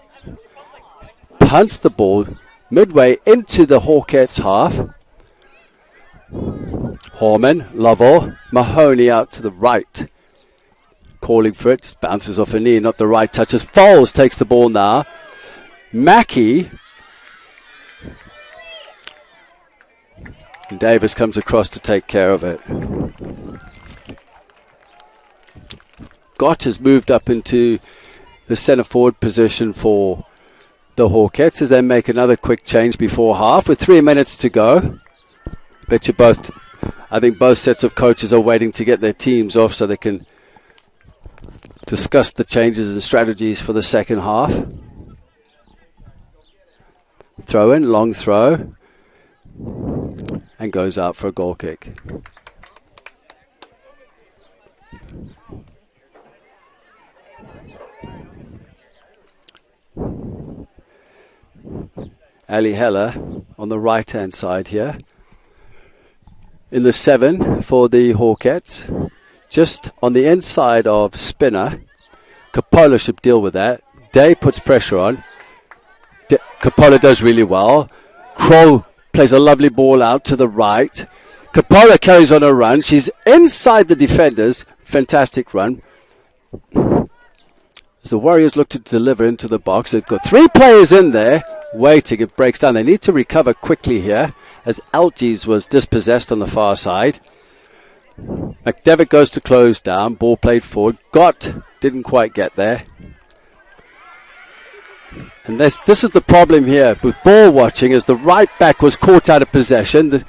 punts the ball midway into the Hawkettes half. Horman, Lovell, Mahoney out to the right. Calling for it, just bounces off her knee, not the right touch. As Foles takes the ball now. Mackey. And Davis comes across to take care of it. Gott has moved up into the centre forward position for the Hawkettes as they make another quick change before half with 3 minutes to go. I think both sets of coaches are waiting to get their teams off so they can discuss the changes and strategies for the second half. Throw in, long throw, and goes out for a goal kick. Ali Heller on the right hand side here. In the 7 for the Hawkettes, just on the inside of Spinner. Coppola should deal with that. Day puts pressure on. Coppola does really well. Kroll plays a lovely ball out to the right. Coppola carries on a run. She's inside the defenders. Fantastic run. As the Warriors look to deliver into the box, they've got 3 players in there waiting. It breaks down. They need to recover quickly here as Algies was dispossessed on the far side. McDevitt goes to close down. Ball played forward. Didn't quite get there. And this is the problem here with ball watching, as the right back was caught out of possession. The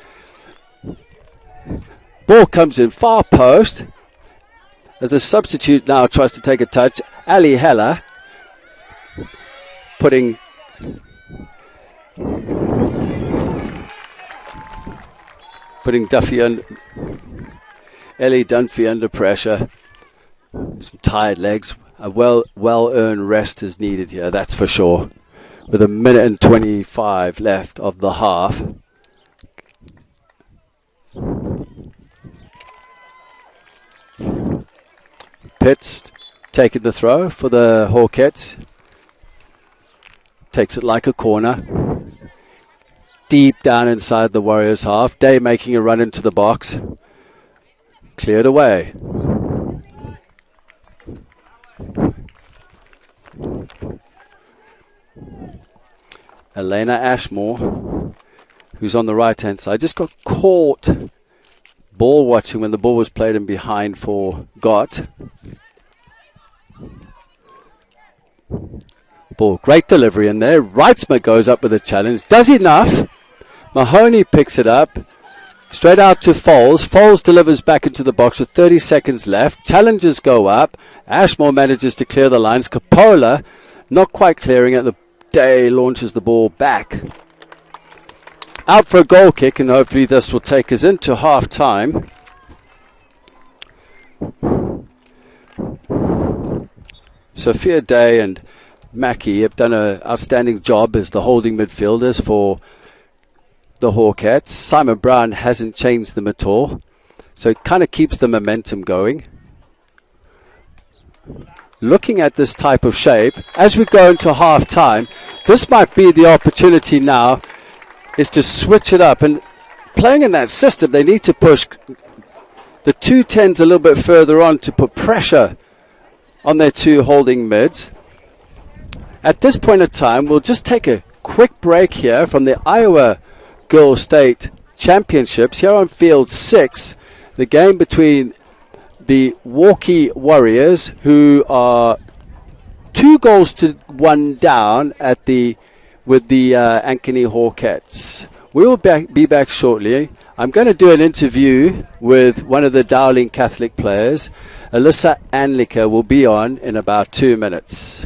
ball comes in far post. As a substitute now tries to take a touch, Ali Heller putting Ellie Dunphy under pressure. Some tired legs. A well-earned rest is needed here, that's for sure. With 1 minute and 25 left of the half. Pitts taking the throw for the Hawkettes. Takes it like a corner. Deep down inside the Warriors' half. Day making a run into the box. Cleared away. Elena Ashmore, who's on the right-hand side, just got caught ball watching when the ball was played in behind for Gott. Ball, great delivery in there. Reitzmer goes up with a challenge, does enough. Mahoney picks it up, straight out to Foles. Foles delivers back into the box with 30 seconds left. Challenges go up. Ashmore manages to clear the lines. Coppola not quite clearing it. The Day launches the ball back. Out for a goal kick, and hopefully this will take us into half time. Sophia Day and Mackie have done an outstanding job as the holding midfielders for the Hawkettes. Simon Brown hasn't changed them at all, so it kind of keeps the momentum going. Looking at this type of shape, as we go into half time, this might be the opportunity now is to switch it up. And playing in that system, they need to push the 210s a little bit further on to put pressure on their 2 holding mids. At this point in time, we'll just take a quick break here from the Iowa Girls State Championships here on Field 6, the game between the Waukee Warriors, who are 2-1 down with the Ankeny Hawkettes. We will be back shortly. I'm going to do an interview with one of the Dowling Catholic players. Alyssa Anliker will be on in about 2 minutes.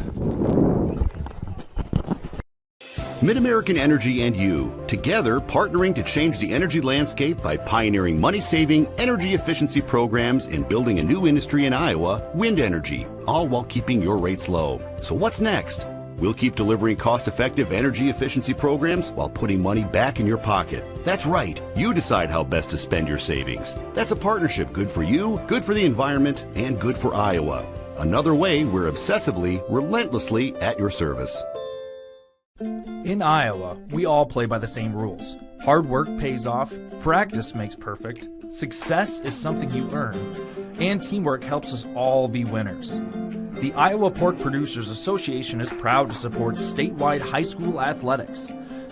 Mid-American Energy and you, together partnering to change the energy landscape by pioneering money-saving, energy efficiency programs and building a new industry in Iowa, wind energy, all while keeping your rates low. So what's next? We'll keep delivering cost-effective energy efficiency programs while putting money back in your pocket. That's right. You decide how best to spend your savings. That's a partnership good for you, good for the environment, and good for Iowa. Another way we're obsessively, relentlessly at your service. In Iowa, we all play by the same rules. Hard work pays off, practice makes perfect, success is something you earn, and teamwork helps us all be winners. The Iowa Pork Producers Association is proud to support statewide high school athletics,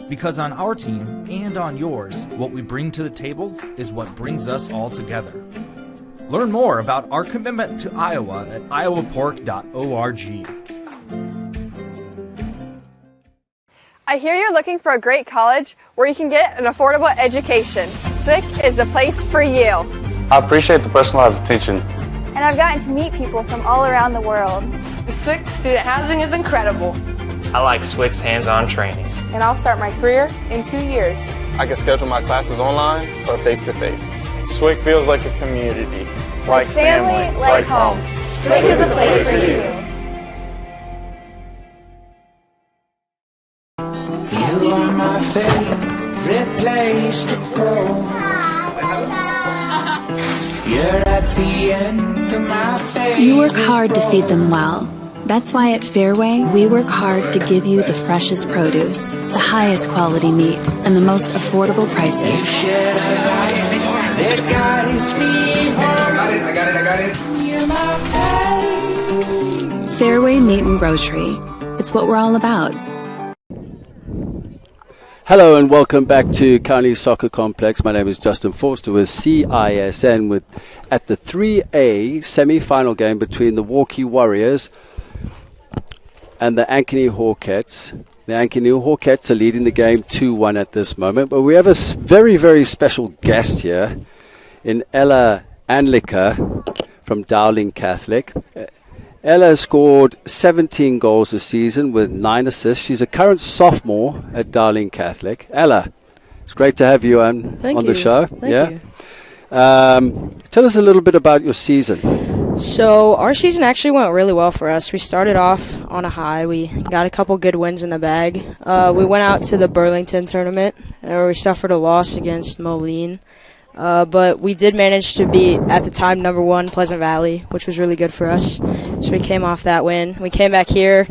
because on our team and on yours, what we bring to the table is what brings us all together. Learn more about our commitment to Iowa at iowapork.org. I hear you're looking for a great college where you can get an affordable education. SWIC is the place for you. I appreciate the personalized attention. and I've gotten to meet people from all around the world. The SWIC student housing is incredible. I like SWIC's hands-on training. And I'll start my career in 2 years. I can schedule my classes online or face-to-face. SWIC feels like a community. Like family, like home. SWIC is a place for you. You are my favorite place to go. You're at the end of my favorite. You work hard to feed them well. That's why at Fairway, we work hard to give you the freshest produce, the highest quality meat, and the most affordable prices. I got it. You're my favorite. Fairway Meat and Grocery. It's what we're all about. Hello and welcome back to County Soccer Complex. My name is Justin Forster with CISN at the 3A semi-final game between the Waukee Warriors and the Ankeny Hawkettes. The Ankeny Hawkettes are leading the game 2-1 at this moment, but we have a very, very special guest here in Ella Anliker from Dowling Catholic. Ella has scored 17 goals this season with 9 assists. She's a current sophomore at Dowling Catholic. Ella, it's great to have you on the show. Thank you. Tell us a little bit about your season. So our season actually went really well for us. We started off on a high. We got a couple good wins in the bag. We went out to the Burlington tournament where we suffered a loss against Moline. But we did manage to beat, at the time, number 1 Pleasant Valley, which was really good for us. So we came off that win. We came back here.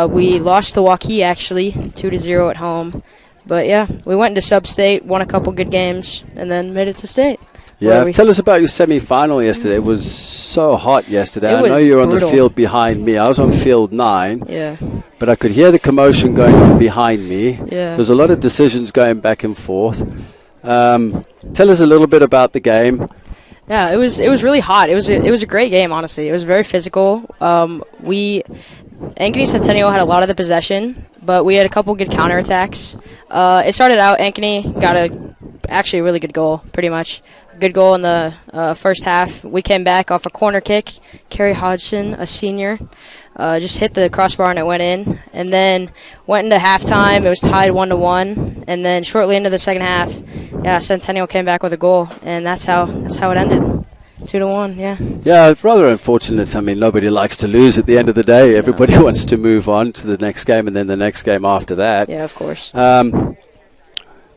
We lost to Waukee, actually, 2-0 at home. But, yeah, we went into sub-state, won a couple good games, and then made it to state. Yeah, tell us about your semi-final yesterday. It was so hot yesterday. I know you were on the field behind me. I was on field 9. Yeah. But I could hear the commotion going on behind me. Yeah. There's a lot of decisions going back and forth. Tell us a little bit about the game. Yeah, it was really hot. It was a great game, honestly. It was very physical. Ankeny Centennial had a lot of the possession, but we had a couple good counterattacks. It started out, Ankeny got actually a really good goal, pretty much. Good goal in the first half. We came back off a corner kick. Carrie Hodgson, a senior, just hit the crossbar and it went in. And then went into halftime. It was tied 1-1. And then shortly into the second half, Centennial came back with a goal, and that's how it ended. 2-1, yeah. Yeah, it's rather unfortunate. I mean, nobody likes to lose at the end of the day. Everybody wants to move on to the next game and then the next game after that. Yeah, of course.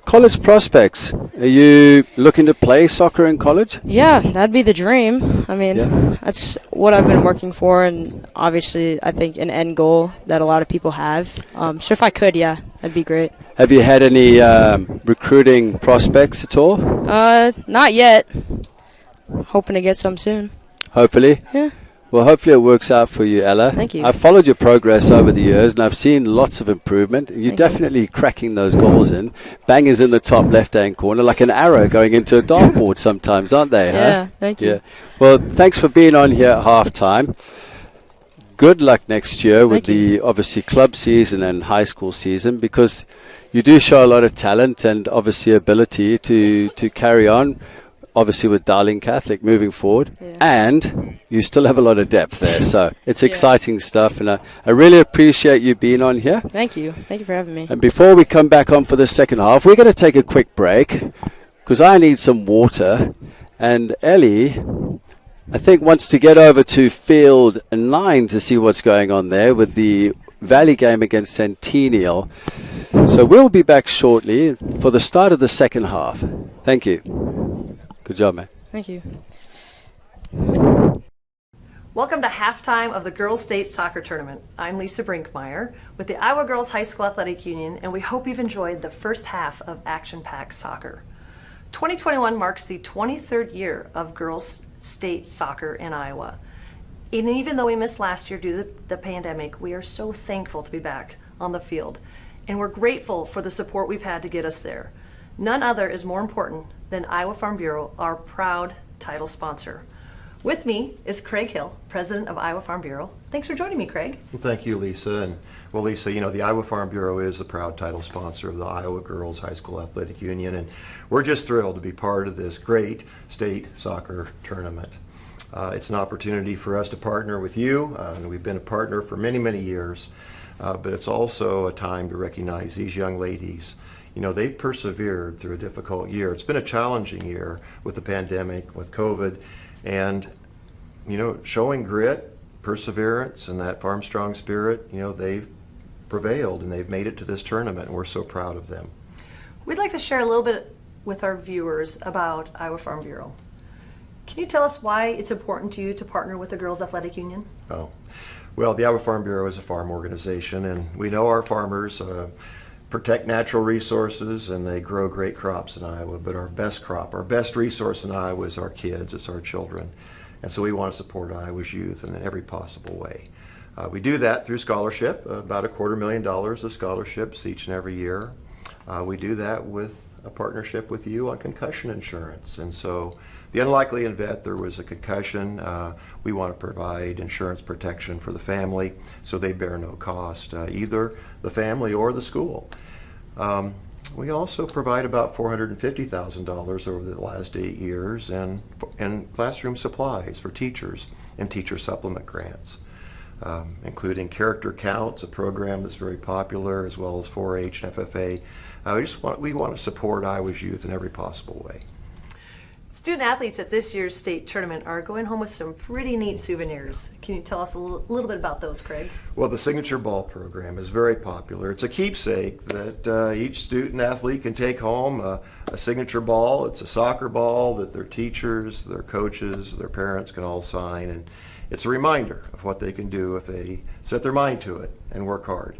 College prospects. Are you looking to play soccer in college? Yeah, that'd be the dream. I mean, that's what I've been working for, and obviously I think an end goal that a lot of people have. So if I could, yeah, that'd be great. Have you had any recruiting prospects at all? Not yet. Hoping to get some soon. Hopefully? Yeah. Well, hopefully it works out for you, Ella. Thank you. I've followed your progress over the years, and I've seen lots of improvement. You're definitely cracking those goals in. Bangers in the top left-hand corner, like an arrow going into a dartboard sometimes, aren't they? Yeah, thank you. Yeah. Well, thanks for being on here at halftime. Good luck next year with the, obviously, club season and high school season, because you do show a lot of talent and, obviously, ability to carry on. Obviously with Dowling Catholic moving forward, and you still have a lot of depth there, so it's exciting stuff, and I really appreciate you being on here. Thank you for having me. And before we come back on for the second half, we're going to take a quick break because I need some water, and Ellie, I think, wants to get over to field 9 to see what's going on there with the Valley game against Centennial. So we'll be back shortly for the start of the second half. Thank you. Good job, man. Thank you. Welcome to halftime of the Girls State Soccer Tournament. I'm Lisa Brinkmeyer with the Iowa Girls High School Athletic Union, and we hope you've enjoyed the first half of action-packed soccer. 2021 marks the 23rd year of Girls State Soccer in Iowa. And even though we missed last year due to the pandemic, we are so thankful to be back on the field, and we're grateful for the support we've had to get us there. None other is more important than Iowa Farm Bureau, our proud title sponsor. With me is Craig Hill, president of Iowa Farm Bureau. Thanks for joining me, Craig. Well, thank you, Lisa. And well, Lisa, you know, the Iowa Farm Bureau is the proud title sponsor of the Iowa Girls High School Athletic Union, and we're just thrilled to be part of this great state soccer tournament. It's an opportunity for us to partner with you, and we've been a partner for many, many years, but it's also a time to recognize these young ladies. You know, they've persevered through a difficult year. It's been a challenging year with the pandemic, with COVID, and, you know, showing grit, perseverance, and that farm strong spirit, you know, they've prevailed and they've made it to this tournament, and we're so proud of them. We'd like to share a little bit with our viewers about Iowa Farm Bureau. Can you tell us why it's important to you to partner with the Girls Athletic Union? Oh, well, the Iowa Farm Bureau is a farm organization, and we know our farmers protect natural resources and they grow great crops in Iowa, but our best crop, our best resource in Iowa is our kids, it's our children. And so we want to support Iowa's youth in every possible way. We do that through scholarship, about $250,000 of scholarships each and every year. We do that with a partnership with you on concussion insurance. And so the unlikely event there was a concussion, we want to provide insurance protection for the family so they bear no cost, either the family or the school. We also provide about $450,000 over the last 8 years in classroom supplies for teachers and teacher supplement grants, including Character Counts, a program that's very popular, as well as 4-H and FFA. We want to support Iowa's youth in every possible way. Student athletes at this year's state tournament are going home with some pretty neat souvenirs. Can you tell us a little bit about those, Craig? Well, the Signature Ball program is very popular. It's a keepsake that each student athlete can take home, a signature ball. It's a soccer ball that their teachers, their coaches, their parents can all sign, and it's a reminder of what they can do if they set their mind to it and work hard.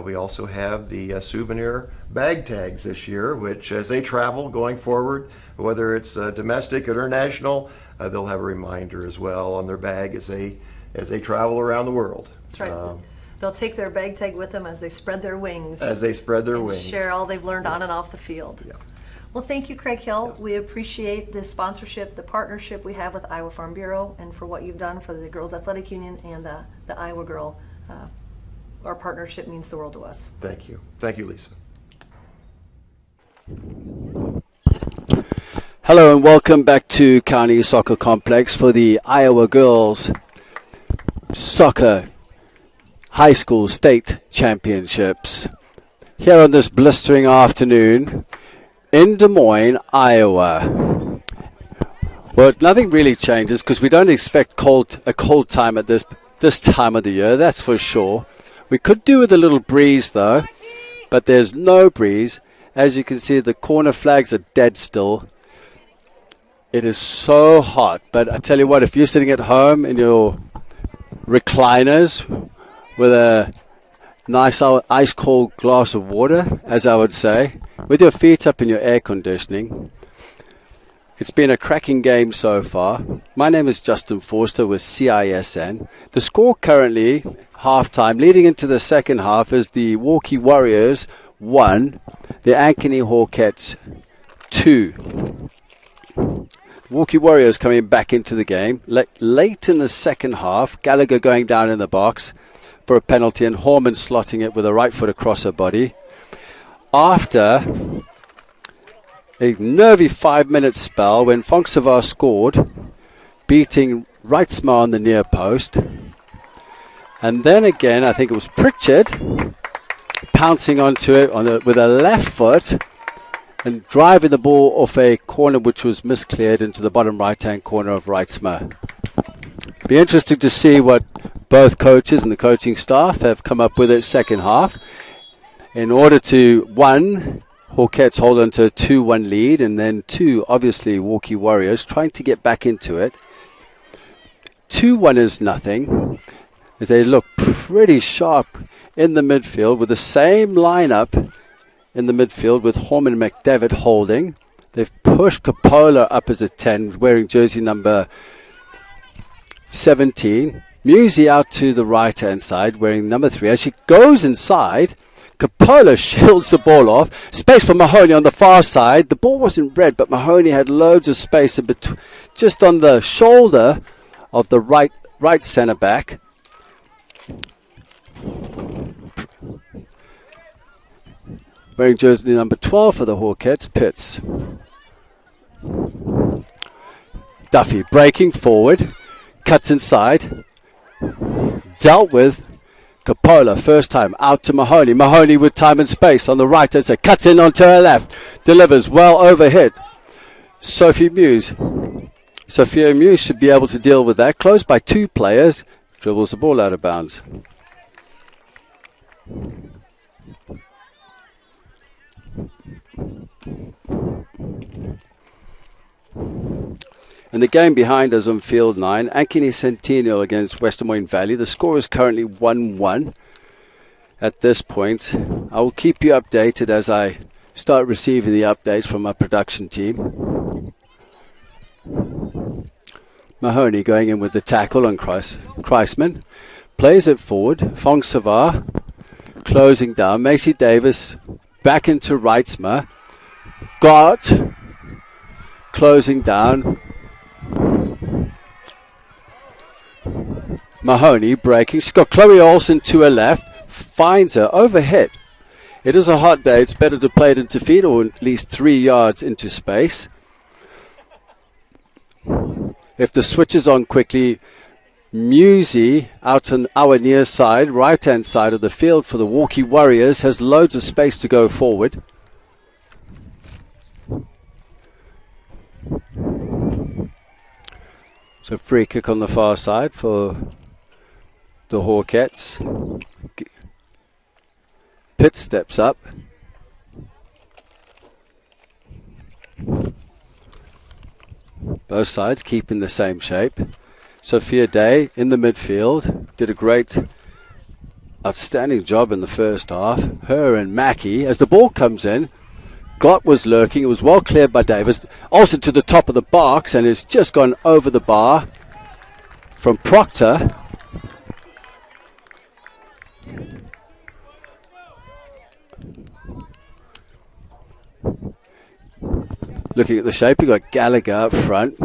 We also have the souvenir bag tags this year, which as they travel going forward, whether it's domestic or international, they'll have a reminder as well on their bag as they travel around the world. That's right. They'll take their bag tag with them as they spread their wings. Share all they've learned on and off the field. Yeah. Well, thank you, Craig Hill. We appreciate the sponsorship, the partnership we have with Iowa Farm Bureau, and for what you've done for the Girls Athletic Union and the Iowa Girl. Our partnership means the world to us. Thank you. Thank you, Lisa. Hello and welcome back to County Soccer Complex for the Iowa Girls Soccer High School State Championships. Here on this blistering afternoon in Des Moines, Iowa. Well, nothing really changes because we don't expect a cold time at this time of the year, that's for sure. We could do with a little breeze though, but there's no breeze. As you can see, the corner flags are dead still. It is so hot, but I tell you what, if you're sitting at home in your recliners with a nice ice cold glass of water, as I would say, with your feet up in your air conditioning, it's been a cracking game so far. My name is Justin Forster with CISN. The score currently, halftime, leading into the second half, is the Waukee Warriors 1, the Ankeny Hawkettes 2. Waukee Warriors coming back into the game. Late in the second half, Gallagher going down in the box for a penalty and Horman slotting it with a right foot across her body. After a nervy 5-minute spell when Fonksavar scored, beating Reitzma on the near post. And then again, I think it was Pritchard pouncing onto it with a left foot and driving the ball off a corner which was miscleared into the bottom right-hand corner of Reitzma. Be interesting to see what both coaches and the coaching staff have come up with at second half in order to, 1, Hawkettes hold on to a 2-1 lead, and then 2, obviously, Waukee Warriors trying to get back into it. 2-1 is nothing, as they look pretty sharp in the midfield with the same lineup in the midfield with Horman and McDevitt holding. They've pushed Coppola up as a 10, wearing jersey number 17. Musi out to the right-hand side, wearing number 3. As she goes inside, Coppola shields the ball off. Space for Mahoney on the far side. The ball wasn't red, but Mahoney had loads of space just on the shoulder of the right centre back. Wearing jersey number 12 for the Hawkettes, Pitts. Duffy breaking forward, cuts inside, dealt with. Coppola, first time, out to Mahoney. Mahoney with time and space on the right hand side, cuts in onto her left, delivers well overhit. Sophia Muse should be able to deal with that. Close by 2 players, dribbles the ball out of bounds. And the game behind us on field 9, Ankeny Centennial against Western Moyne Valley. The score is currently 1-1 at this point. I will keep you updated as I start receiving the updates from our production team. Mahoney going in with the tackle on Kreisman. Plays it forward. Fong Savar closing down. Macy Davis back into Reitzma. Got closing down. Mahoney breaking. She's got Chloe Olsen to her left. Finds her. Overhit. It is a hot day. It's better to play it into feet or at least 3 yards into space. If the switch is on quickly, Musey out on our near side, right-hand side of the field for the Waukee Warriors, has loads of space to go forward. So free kick on the far side for the Hawkettes. Pitt steps up. Both sides keeping the same shape. Sophia Day in the midfield did a great, outstanding job in the first half. Her and Mackey, as the ball comes in, Gott was lurking. It was well cleared by Davis. Also to the top of the box, and it's just gone over the bar from Proctor. Looking at the shape, you've got Gallagher up front,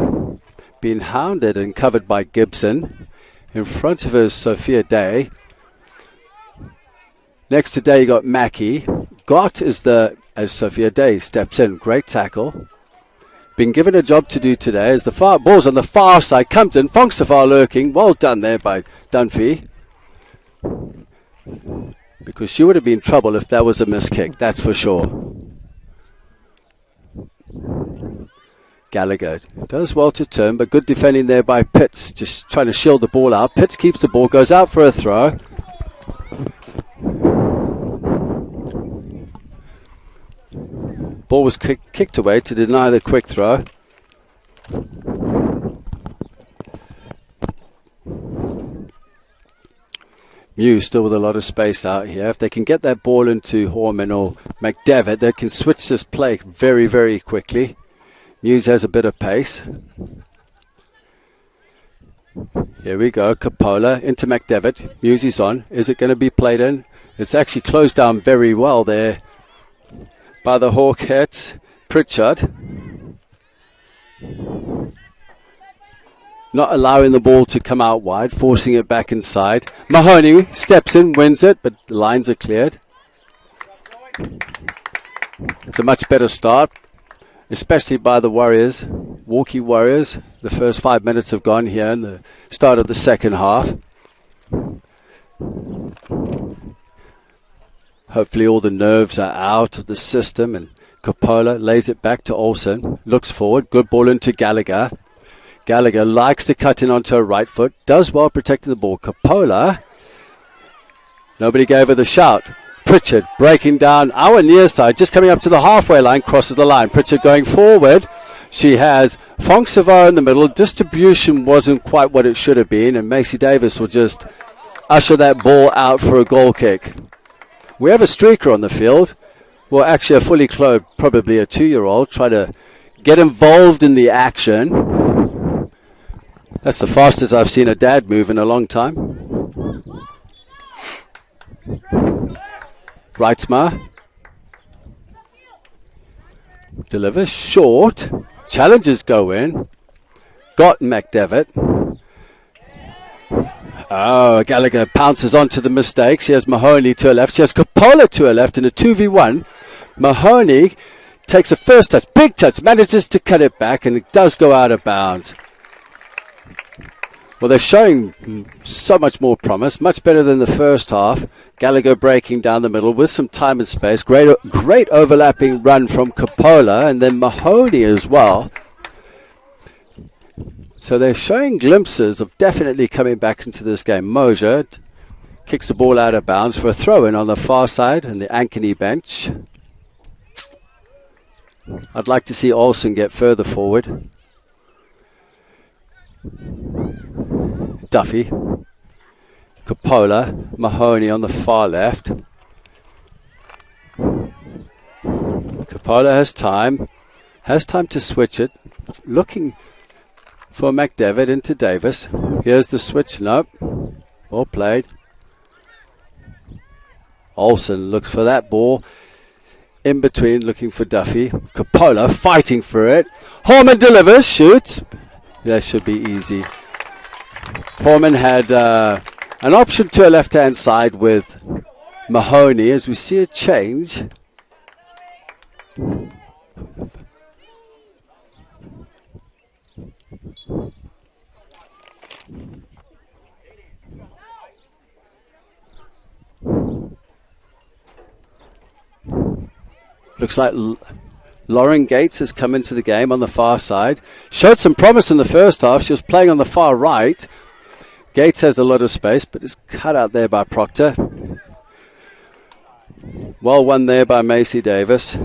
being hounded and covered by Gibson. In front of her is Sophia Day. Next to Day, you got Mackey. Gott is as Sophia Day steps in. Great tackle. Been given a job to do today as the ball's on the far side. Comes in. Fongsafar lurking. Well done there by Dunphy. Because she would have been in trouble if that was a missed kick. That's for sure. Gallagher does well to turn, but good defending there by Pitts, just trying to shield the ball out. Pitts keeps the ball, goes out for a throw. Ball was kicked away to deny the quick throw. Muse still with a lot of space out here. If they can get that ball into Horman or McDevitt, they can switch this play very, very quickly. Muse has a bit of pace. Here we go. Coppola into McDevitt. Muse is on. Is it going to be played in? It's actually closed down very well there by the Hawkettes. Pritchard. Not allowing the ball to come out wide, forcing it back inside. Mahoney steps in, wins it, but the lines are cleared. It's a much better start, especially by the Warriors, Waukee Warriors. The first 5 minutes have gone here in the start of the second half. Hopefully all the nerves are out of the system, and Coppola lays it back to Olsen. Looks forward, good ball into Gallagher. Gallagher likes to cut in onto her right foot, does well protecting the ball. Coppola, nobody gave her the shout. Pritchard breaking down our near side, just coming up to the halfway line, crosses the line. Pritchard going forward. She has Fongsavara in the middle. Distribution wasn't quite what it should have been, and Macy Davis will just usher that ball out for a goal kick. We have a streaker on the field. Well, actually a fully clothed, probably a 2-year-old, try to get involved in the action. That's the fastest I've seen a dad move in a long time. Reitzma delivers short. Challenges go in. Got McDevitt. Oh, Gallagher pounces onto the mistake. She has Mahoney to her left. She has Coppola to her left in a 2v1. Mahoney takes a first touch, big touch, manages to cut it back, and it does go out of bounds. Well, they're showing so much more promise, much better than the first half. Gallagher breaking down the middle with some time and space. Great overlapping run from Coppola and then Mahoney as well. So they're showing glimpses of definitely coming back into this game. Mosier kicks the ball out of bounds for a throw-in on the far side and the Ankeny bench. I'd like to see Olsen get further forward. Duffy, Coppola, Mahoney on the far left. Coppola has time to switch it. Looking for McDevitt into Davis. Here's the switch. Nope. Well played. Olsen looks for that ball. In between, looking for Duffy. Coppola fighting for it. Horman delivers, shoots. That should be easy. Horman had an option to a left-hand side with Mahoney as we see a change. Looks like Lauren Gates has come into the game on the far side. Showed some promise in the first half. She was playing on the far right. Gates has a lot of space, but is cut out there by Proctor. Well won there by Macy Davis.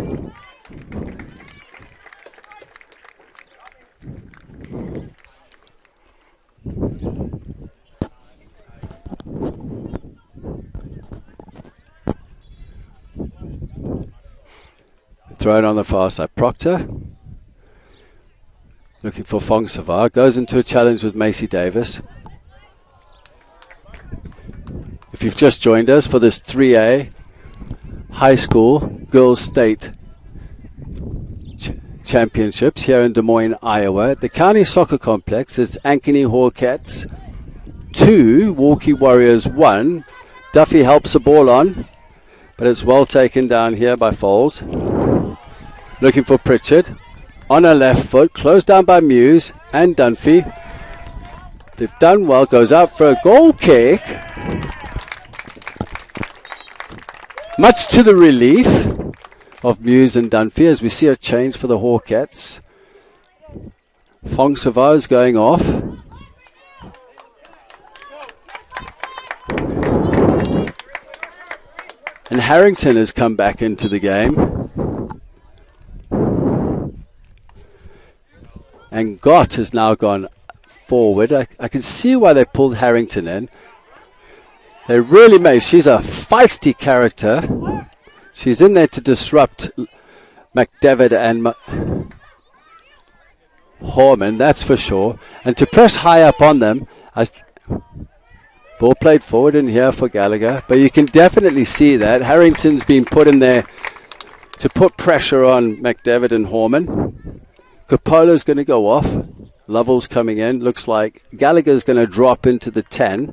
Thrown on the far side. Proctor looking for Fong Savar. Goes into a challenge with Macy Davis. If you've just joined us for this 3A high school girls state championships here in Des Moines, Iowa, at the County Soccer Complex, it's Ankeny Hawkettes 2, Waukee Warriors 1. Duffy helps the ball on, but it's well taken down here by Foles. Looking for Pritchard on her left foot, closed down by Muse and Dunphy. They've done well, goes out for a goal kick. Much to the relief of Muse and Dunphy as we see a change for the Hawkettes. Fong Savar is going off. And Harrington has come back into the game. And Gott has now gone forward. I can see why they pulled Harrington in. They really made. She's a feisty character. She's in there to disrupt McDevitt and Horman, that's for sure. And to press high up on them. Ball played forward in here for Gallagher. But you can definitely see that. Harrington's been put in there to put pressure on McDevitt and Horman. Coppola's going to go off. Lovell's coming in. Looks like Gallagher's going to drop into the 10.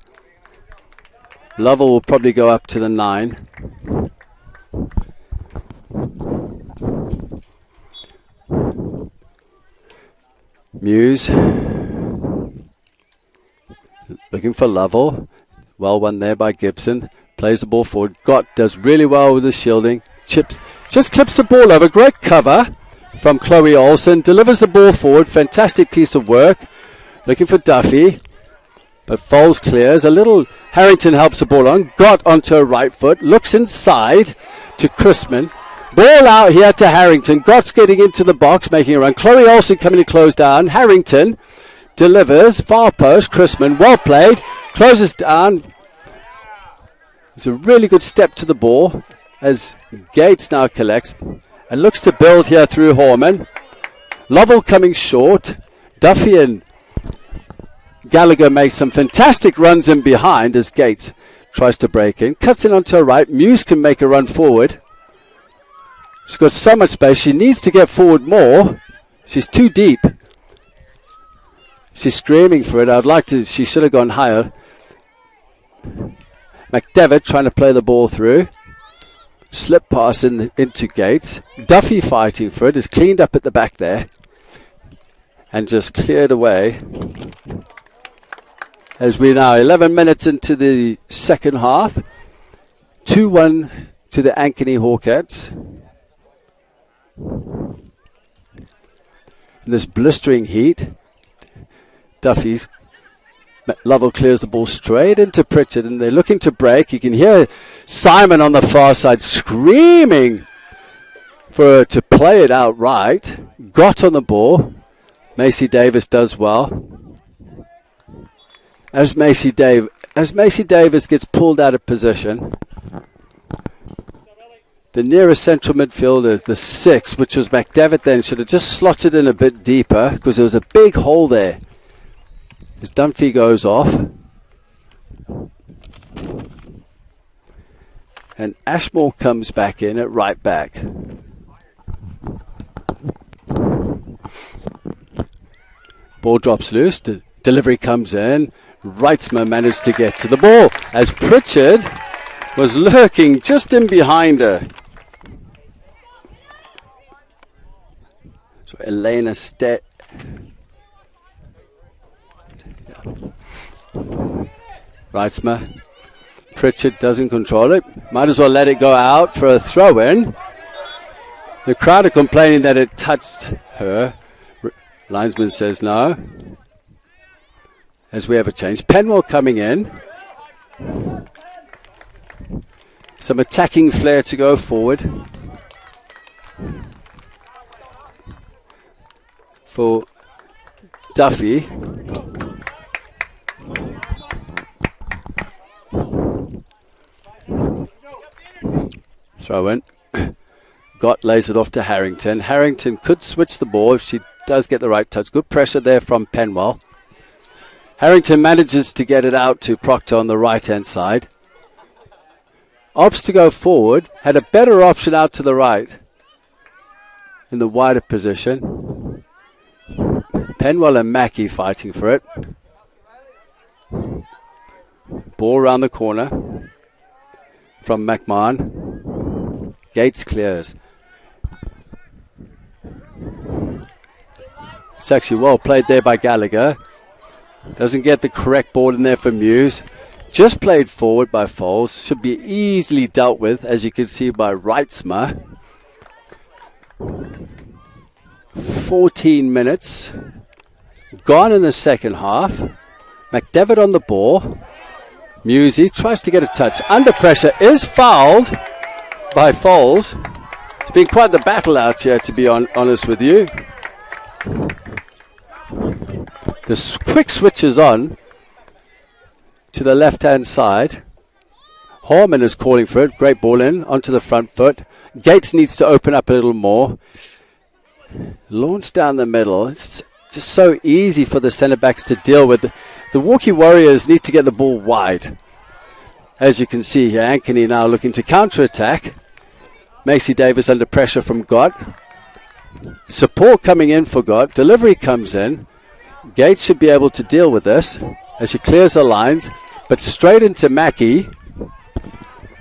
Lovell will probably go up to the 9. Muse. Looking for Lovell. Well won there by Gibson. Plays the ball forward. Gott does really well with the shielding. Just clips the ball over. Great cover from Chloe Olsen. Delivers the ball forward. Fantastic piece of work. Looking for Duffy. But Foles clears. A little Harrington helps the ball on. Gott onto her right foot. Looks inside to Chrisman. Ball out here to Harrington. Gott's getting into the box, making a run. Chloe Olsen coming to close down. Harrington delivers. Far post. Chrisman, well played. Closes down. It's a really good step to the ball as Gates now collects and looks to build here through Horman. Lovell coming short. Duffy and Gallagher makes some fantastic runs in behind as Gates tries to break in. Cuts in onto her right. Muse can make a run forward. She's got so much space. She needs to get forward more. She's too deep. She's screaming for it. She should have gone higher. McDevitt trying to play the ball through. Slip pass into Gates. Duffy fighting for it. Is cleaned up at the back there. And just cleared away As we're now 11 minutes into the second half. 2-1 to the Ankeny Hawkettes. In this blistering heat, Duffy's Lovell clears the ball straight into Pritchard, and they're looking to break. You can hear Simon on the far side screaming for her to play it outright. Got on the ball. Macy Davis does well. As Macy Davis gets pulled out of position, the nearest central midfielder, the 6, which was McDevitt then, should have just slotted in a bit deeper because there was a big hole there. As Dunphy goes off. And Ashmore comes back in at right back. Ball drops loose. The delivery comes in. Reitzmer managed to get to the ball as Pritchard was lurking just in behind her. So Elena Reitzmer. Pritchard doesn't control it. Might as well let it go out for a throw-in. The crowd are complaining that it touched her. Linesman says no. As we have a change. Penwell coming in. Some attacking flair to go forward. For Duffy. Throw in. Gott lays it off to Harrington. Harrington could switch the ball if she does get the right touch. Good pressure there from Penwell. Harrington manages to get it out to Proctor on the right-hand side. Opts to go forward. Had a better option out to the right. In the wider position. Penwell and Mackey fighting for it. Ball around the corner. From McMahon. Gates clears. It's actually well played there by Gallagher. Doesn't get the correct ball in there for Muse. Just played forward by Foles. Should be easily dealt with, as you can see, by Reitzmer. 14 minutes. Gone in the second half. McDevitt on the ball. Musey tries to get a touch. Under pressure. Is fouled by Foles. It's been quite the battle out here, to be honest with you. The quick switch is on to the left-hand side. Horman is calling for it. Great ball in onto the front foot. Gates needs to open up a little more. Launch down the middle. It's just so easy for the centre-backs to deal with. The Waukee Warriors need to get the ball wide. As you can see here, Ankeny now looking to counter-attack. Macy Davis under pressure from Gott. Support coming in for Gott. Delivery comes in. Gates should be able to deal with this as she clears the lines, but straight into Mackey.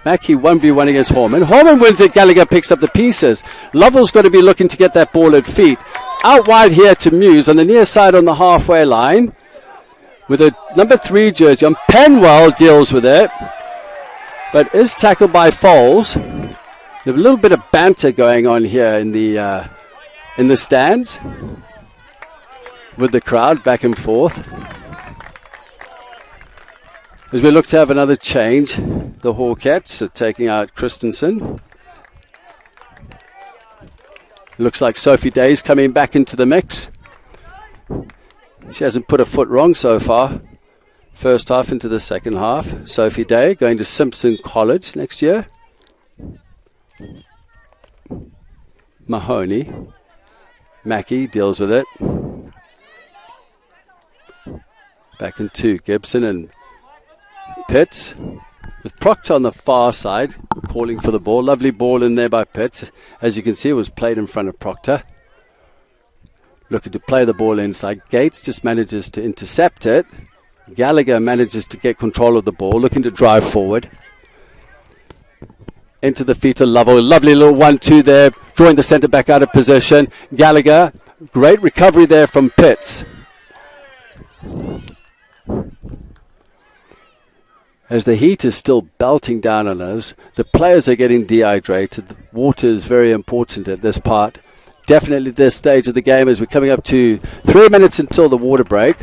Mackey 1v1 against Horman. Horman wins it. Gallagher picks up the pieces. Lovell's going to be looking to get that ball at feet. Out wide here to Muse on the near side on the halfway line with a number 3 jersey on. Penwell deals with it, but is tackled by Foles. There's a little bit of banter going on here in the stands with the crowd back and forth. As we look to have another change, the Hawkettes are taking out Christensen. Looks like Sophie Day's coming back into the mix. She hasn't put a foot wrong so far. First half into the second half. Sophie Day going to Simpson College next year. Mahoney. Mackey deals with it. Back into Gibson and Pitts. With Proctor on the far side, calling for the ball. Lovely ball in there by Pitts. As you can see, it was played in front of Proctor. Looking to play the ball inside. Gates just manages to intercept it. Gallagher manages to get control of the ball, looking to drive forward. Into the feet of Lovell. Lovely little 1-2 there, drawing the centre back out of position. Gallagher, great recovery there from Pitts. as the heat is still belting down on us. The players are getting dehydrated. The water is very important at this part. Definitely this stage of the game as we're coming up to 3 minutes until the water break.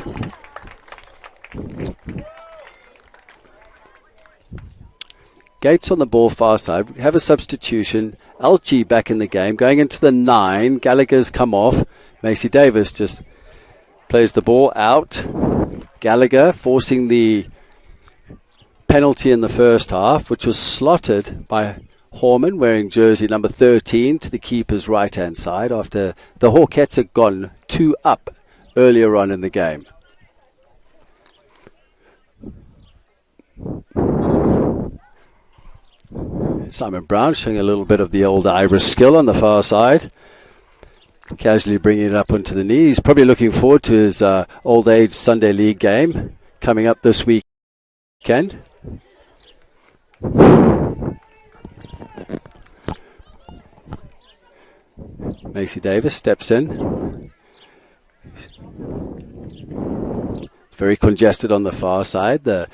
Gates on the ball far side. We have a substitution. Elchi back in the game. Going into the 9. Gallagher's come off. Macy Davis just plays the ball out. Gallagher forcing the penalty in the first half, which was slotted by Horman, wearing jersey number 13, to the keeper's right-hand side after the Hawkettes had gone 2 up earlier on in the game. Simon Brown showing a little bit of the old Irish skill on the far side. Casually bringing it up onto the knee. He's probably looking forward to his old age Sunday league game coming up this weekend. Macy Davis steps in. Very congested on the far side. The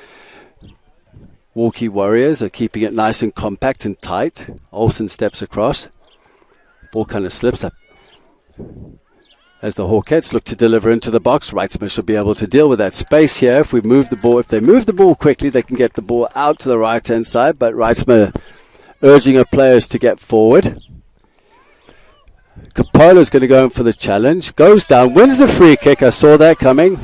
Waukee Warriors are keeping it nice and compact and tight. Olsen steps across. Ball kind of slips up. As the Hawkettes look to deliver into the box, Wrightsma should be able to deal with that space here. If they move the ball quickly, they can get the ball out to the right-hand side, but Wrightsma urging her players to get forward. Cappola's going to go in for the challenge. Goes down, wins the free kick. I saw that coming.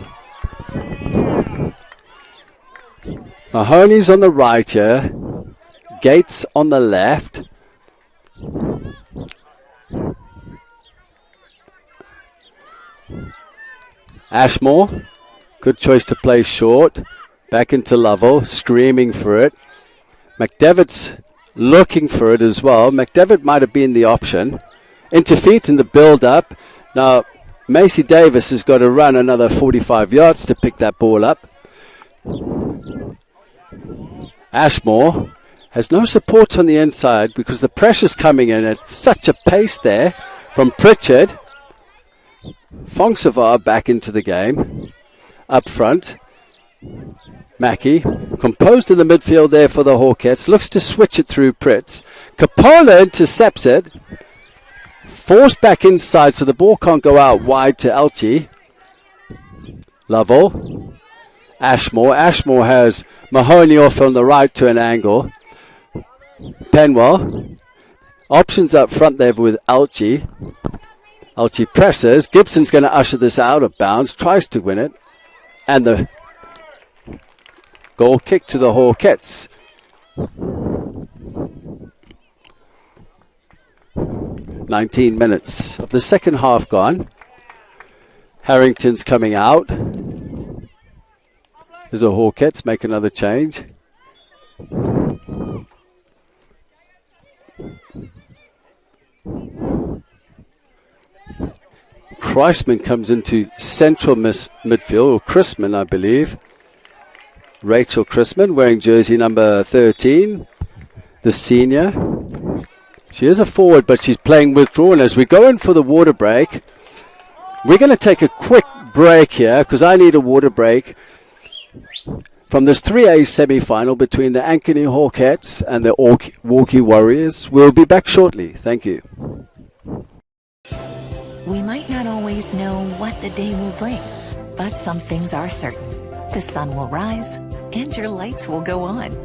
Mahoney's on the right here. Gates on the left. Ashmore, good choice to play short. Back into Lovell, screaming for it. McDevitt's looking for it as well. McDevitt might have been the option. Into feet in the build-up. Now, Macy Davis has got to run another 45 yards to pick that ball up. Ashmore has no support on the inside because the pressure's coming in at such a pace there from Pritchard. Fongsavar back into the game. Up front, Mackey, composed in the midfield there for the Hawkettes, looks to switch it through Pritz. Coppola intercepts it. Forced back inside so the ball can't go out wide to Elchi. Lovell. Ashmore. Ashmore has Mahoney off on the right to an angle. Penwell. Options up front there with Elchi. Elchi presses. Gibson's going to usher this out of bounds. Tries to win it. And the goal kick to the Hawkettes. 19 minutes of the second half gone. Harrington's coming out. As the Hawkettes make another change. Kreisman comes into central midfield, or Chrisman, I believe. Rachel Chrisman wearing jersey number 13, the senior. She is a forward, but she's playing withdrawn. As we go in for the water break, we're going to take a quick break here because I need a water break from this 3A semi-final between the Ankeny Hawkettes and the Waukee Warriors. We'll be back shortly. Thank you. We might not always know what the day will bring, but some things are certain. The sun will rise and your lights will go on.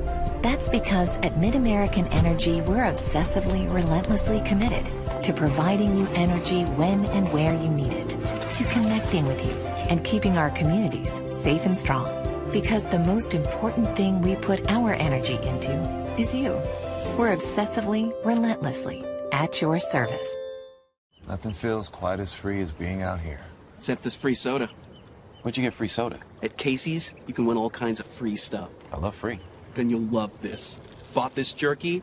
That's because at Mid-American Energy, we're obsessively, relentlessly committed to providing you energy when and where you need it, to connecting with you and keeping our communities safe and strong. Because the most important thing we put our energy into is you. We're obsessively, relentlessly at your service. Nothing feels quite as free as being out here. Except this free soda. Where'd you get free soda? At Casey's, you can win all kinds of free stuff. I love free. Then you'll love this. Bought this jerky,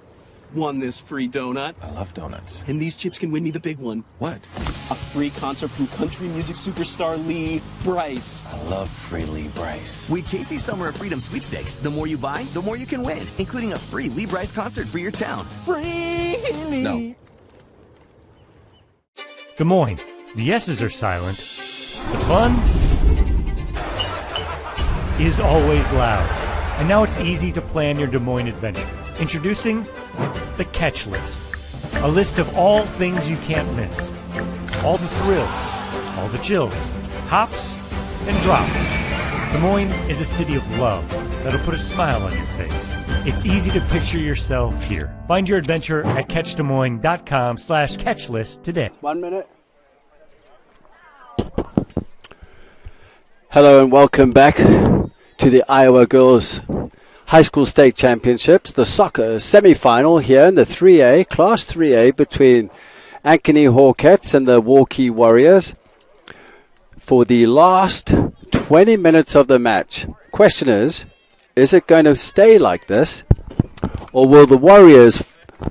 won this free donut. I love donuts. And these chips can win me the big one. What? A free concert from country music superstar Lee Brice. I love free Lee Brice. With Casey's Summer of Freedom sweepstakes, the more you buy, the more you can win, including a free Lee Brice concert for your town. Free Lee! No. Des Moines, the yeses are silent. The fun is always loud. And now it's easy to plan your Des Moines adventure. Introducing the Catch List. A list of all things you can't miss. All the thrills, all the chills, hops and drops. Des Moines is a city of love that'll put a smile on your face. It's easy to picture yourself here. Find your adventure at catchdesmoines.com/catchlist today. 1 minute. Hello and welcome back to the Iowa Girls High School State Championships, the soccer semi-final here in the 3A, Class 3A, between Ankeny Hawkettes and the Waukee Warriors for the last 20 minutes of the match. Question is it going to stay like this, or will the Warriors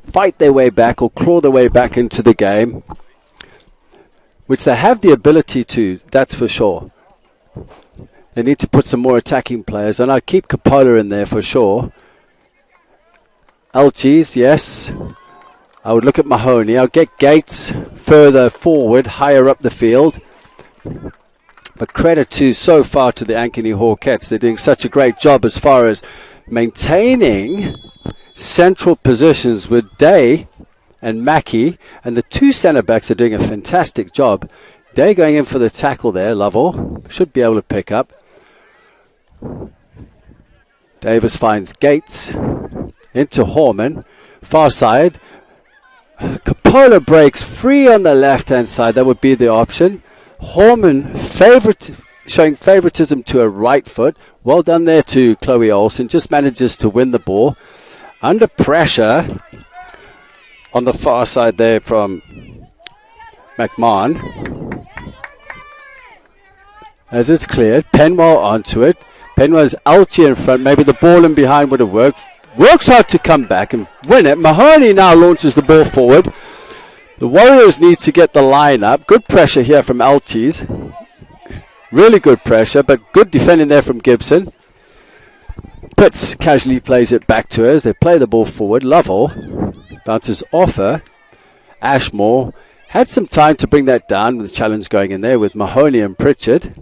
fight their way back or claw their way back into the game, which they have the ability to, that's for sure. They need to put some more attacking players, and I'd keep Coppola in there for sure. Elchies, yes. I would look at Mahoney. I'll get Gates further forward, higher up the field. But credit so far to the Ankeny Hawkettes. They're doing such a great job as far as maintaining central positions with Day and Mackey. And the two centre-backs are doing a fantastic job. Day going in for the tackle there, Lovell. Should be able to pick up. Davis finds Gates into Horman, far side. Coppola breaks free on the left-hand side. That would be the option. Horman showing favoritism to a right foot. Well done there to Chloe Olsen. Just manages to win the ball. Under pressure on the far side there from McMahon. As it's cleared, Penwell onto it. Penwell's Alchi in front. Maybe the ball in behind would have worked. Works hard to come back and win it. Mahoney now launches the ball forward. The Warriors need to get the line up. Good pressure here from Alchi's. Really good pressure, but good defending there from Gibson. Pitts casually plays it back to her as they play the ball forward. Lovell bounces off her. Ashmore had some time to bring that down with the challenge going in there with Mahoney and Pritchard.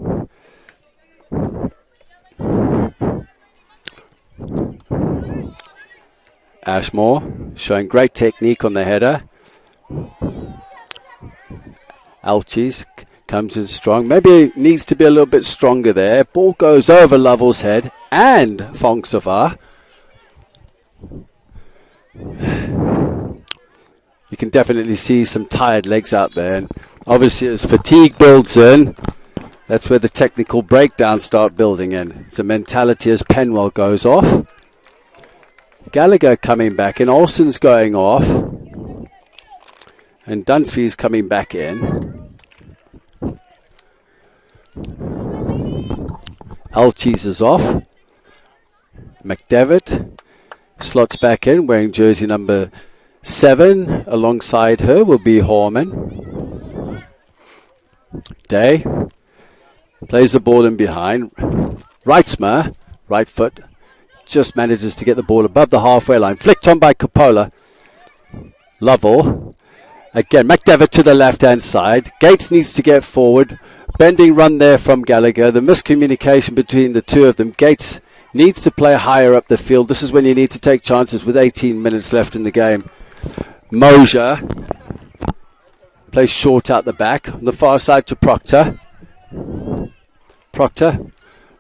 Ashmore showing great technique on the header. Alchis comes in strong. Maybe needs to be a little bit stronger there. Ball goes over Lovell's head and Fongsova. You can definitely see some tired legs out there. And obviously as fatigue builds in, that's where the technical breakdowns start building in. It's a mentality as Penwell goes off. Gallagher coming back in. Olsen's going off. And Dunphy's coming back in. Alchies is off. McDevitt slots back in, wearing jersey number 7. Alongside her will be Horman. Day plays the ball in behind. Reitzmer, right foot, just manages to get the ball above the halfway line. Flicked on by Coppola. Lovell. Again, McDevitt to the left-hand side. Gates needs to get forward. Bending run there from Gallagher. The miscommunication between the two of them. Gates needs to play higher up the field. This is when you need to take chances with 18 minutes left in the game. Mosier plays short out the back. On the far side to Proctor. Proctor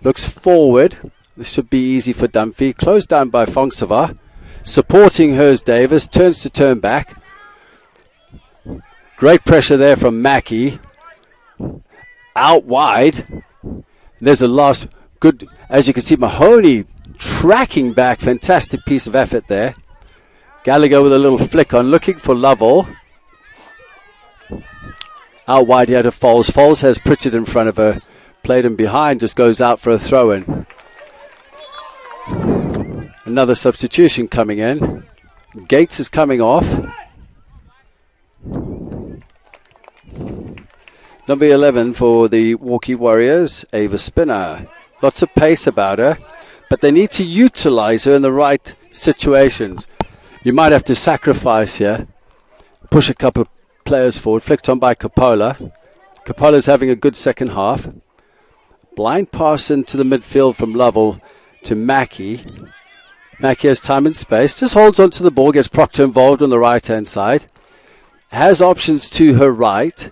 looks forward. This should be easy for Dunphy. Closed down by Fongsova. Supporting hers Davis. Turns to turn back. Great pressure there from Mackey. Out wide. There's a last good, as you can see, Mahoney tracking back. Fantastic piece of effort there. Gallagher with a little flick on, looking for Lovell. Out wide here to Foles. Foles has Pritchard in front of her. Played him behind, just goes out for a throw-in. Another substitution coming in. Gates is coming off. Number 11 for the Waukee Warriors, Ava Spinner. Lots of pace about her, but they need to utilize her in the right situations. You might have to sacrifice here. Push a couple of players forward. Flicked on by Coppola. Coppola's having a good second half. Blind pass into the midfield from Lovell. to Mackey. Mackey has time and space. Just holds onto the ball. Gets Proctor involved on the right-hand side. Has options to her right.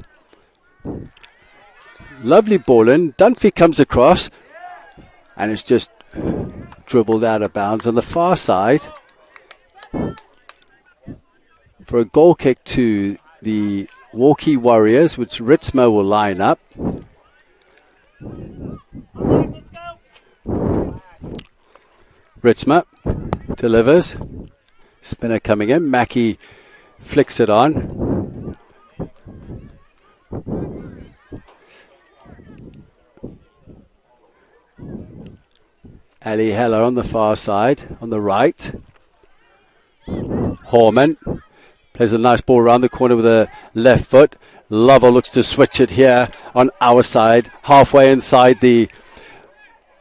Lovely ball in. Dunphy comes across. And it's just dribbled out of bounds on the far side. For a goal kick to the Waukee Warriors, which Ritzma will line up. Ritzma delivers. Spinner coming in. Mackey flicks it on. Ali Heller on the far side, on the right. Horman plays a nice ball around the corner with a left foot. Lover looks to switch it here on our side, halfway inside the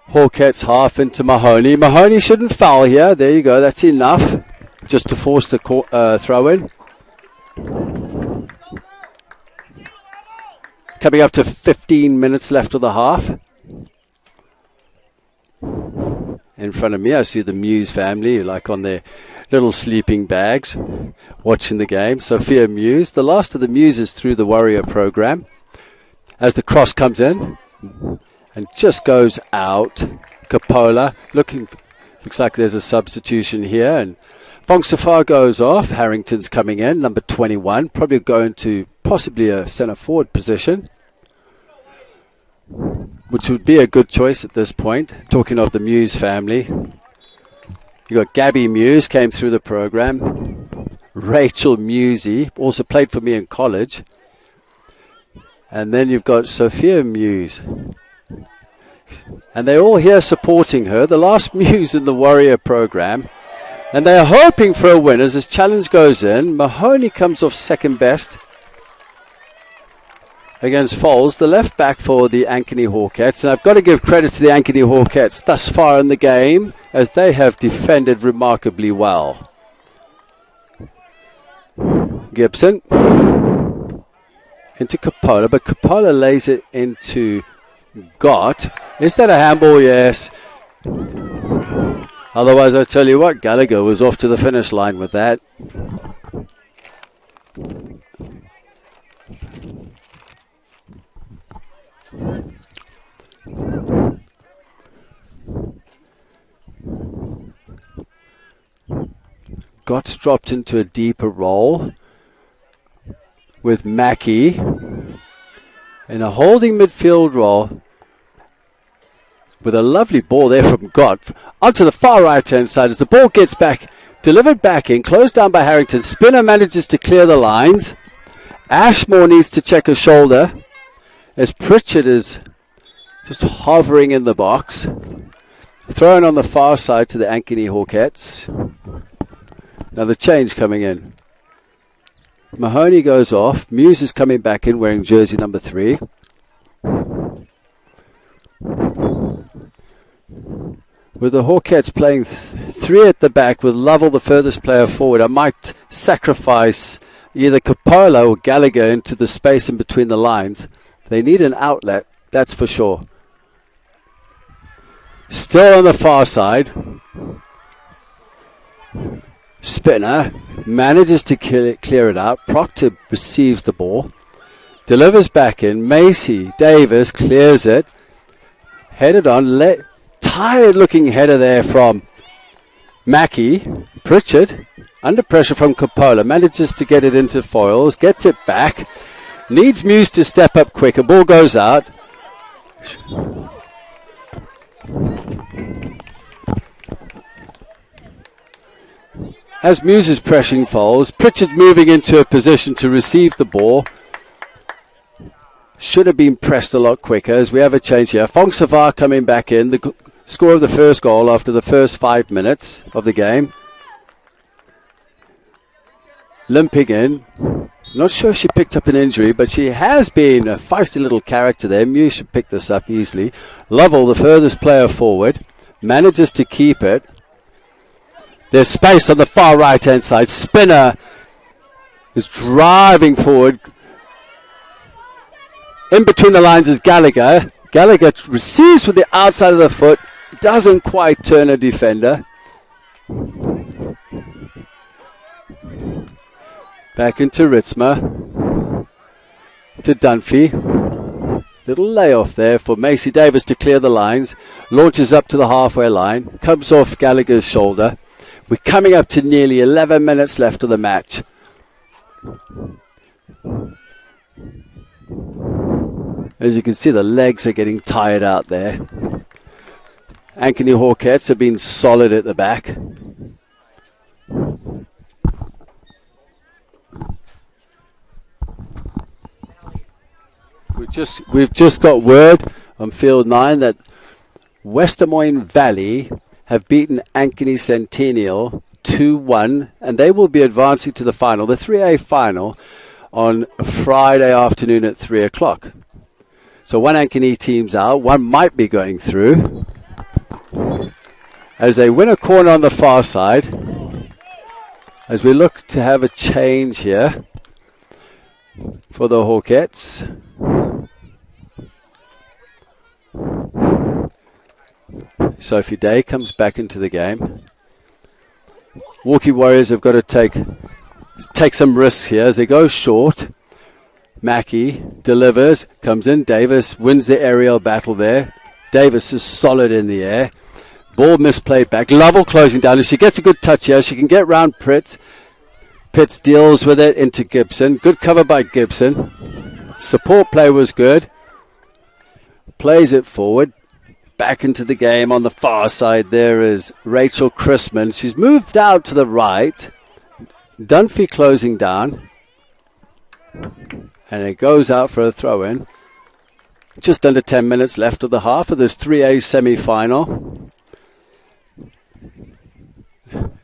Hawkettes half into Mahoney. Mahoney shouldn't foul here. There you go. That's enough just to force the throw in. Coming up to 15 minutes left of the half. In front of me, I see the Muse family, like on their little sleeping bags, watching the game. Sophia Muse, the last of the Muses through the Warrior program. As the cross comes in and just goes out. Coppola looks like there's a substitution here. And Fongsafar goes off. Harrington's coming in, number 21, probably going to possibly a centre forward position, which would be a good choice at this point. Talking of the Muse family, you got Gabby Muse, came through the program. Rachel Musey, also played for me in college. And then you've got Sophia Muse. And they're all here supporting her, the last Muse in the Warrior program. And they're hoping for a win as this challenge goes in. Mahoney comes off second best against Foles, the left back for the Ankeny Hawkettes. And I've got to give credit to the Ankeny Hawkettes thus far in the game, as they have defended remarkably well. Gibson into Coppola, but Coppola lays it into Gott. Is that a handball? Yes. Otherwise, I tell you what, Gallagher was off to the finish line with that. Gott's dropped into a deeper role with Mackey in a holding midfield role with a lovely ball there from Gott onto the far right hand side as the ball gets back, delivered back in, closed down by Harrington. Spinner manages to clear the lines. Ashmore needs to check a shoulder as Pritchard is just hovering in the box. Thrown on the far side to the Ankeny Hawkettes. Now the change coming in. Mahoney goes off. Muse is coming back in wearing jersey number 3. With the Hawkettes playing 3 at the back with Lovell the furthest player forward, I might sacrifice either Coppola or Gallagher into the space in between the lines. They need an outlet, that's for sure. Still on the far side. Spinner manages to clear it out. Proctor receives the ball. Delivers back in. Macy Davis clears it. Headed on. Tired looking header there from Mackey. Pritchard under pressure from Coppola. Manages to get it into foils. Gets it back. Needs Muse to step up quicker. Ball goes out. As Muse is pressing Foles, Pritchard moving into a position to receive the ball. Should have been pressed a lot quicker as we have a change here. Fongsavar coming back in, the score of the first goal after the first 5 minutes of the game. Limping in. Not sure if she picked up an injury, but she has been a feisty little character there. Muse should pick this up easily. Lovell, the furthest player forward, manages to keep it. There's space on the far right-hand side. Spinner is driving forward. In between the lines is Gallagher. Gallagher receives with the outside of the foot. doesn't quite turn a defender. Back into Ritzma. To Dunphy. Little layoff there for Macy Davis to clear the lines. Launches up to the halfway line. Comes off Gallagher's shoulder. We're coming up to nearly 11 minutes left of the match. As you can see, the legs are getting tired out there. Ankeny Hawkettes have been solid at the back. We've just got word on field 9 that West Des Moines Valley have beaten Ankeny Centennial 2-1, and they will be advancing to the final, the 3A final, on Friday afternoon at 3 o'clock. So one Ankeny team's out, one might be going through. As they win a corner on the far side, as we look to have a change here for the Hawkettes. Sophie Day comes back into the game. Waukee Warriors have got to take some risks here as they go short. Mackey delivers, comes in. Davis wins the aerial battle there. Davis is solid in the air. Ball misplayed back. Lovell closing down. If she gets a good touch here, she can get round Pitts. Pitts deals with it into Gibson. Good cover by Gibson. Support play was good. Plays it forward. Back into the game on the far side there is Rachel Chrisman. She's moved out to the right. Dunphy closing down. And it goes out for a throw-in. Just under 10 minutes left of the half of this 3A semi-final.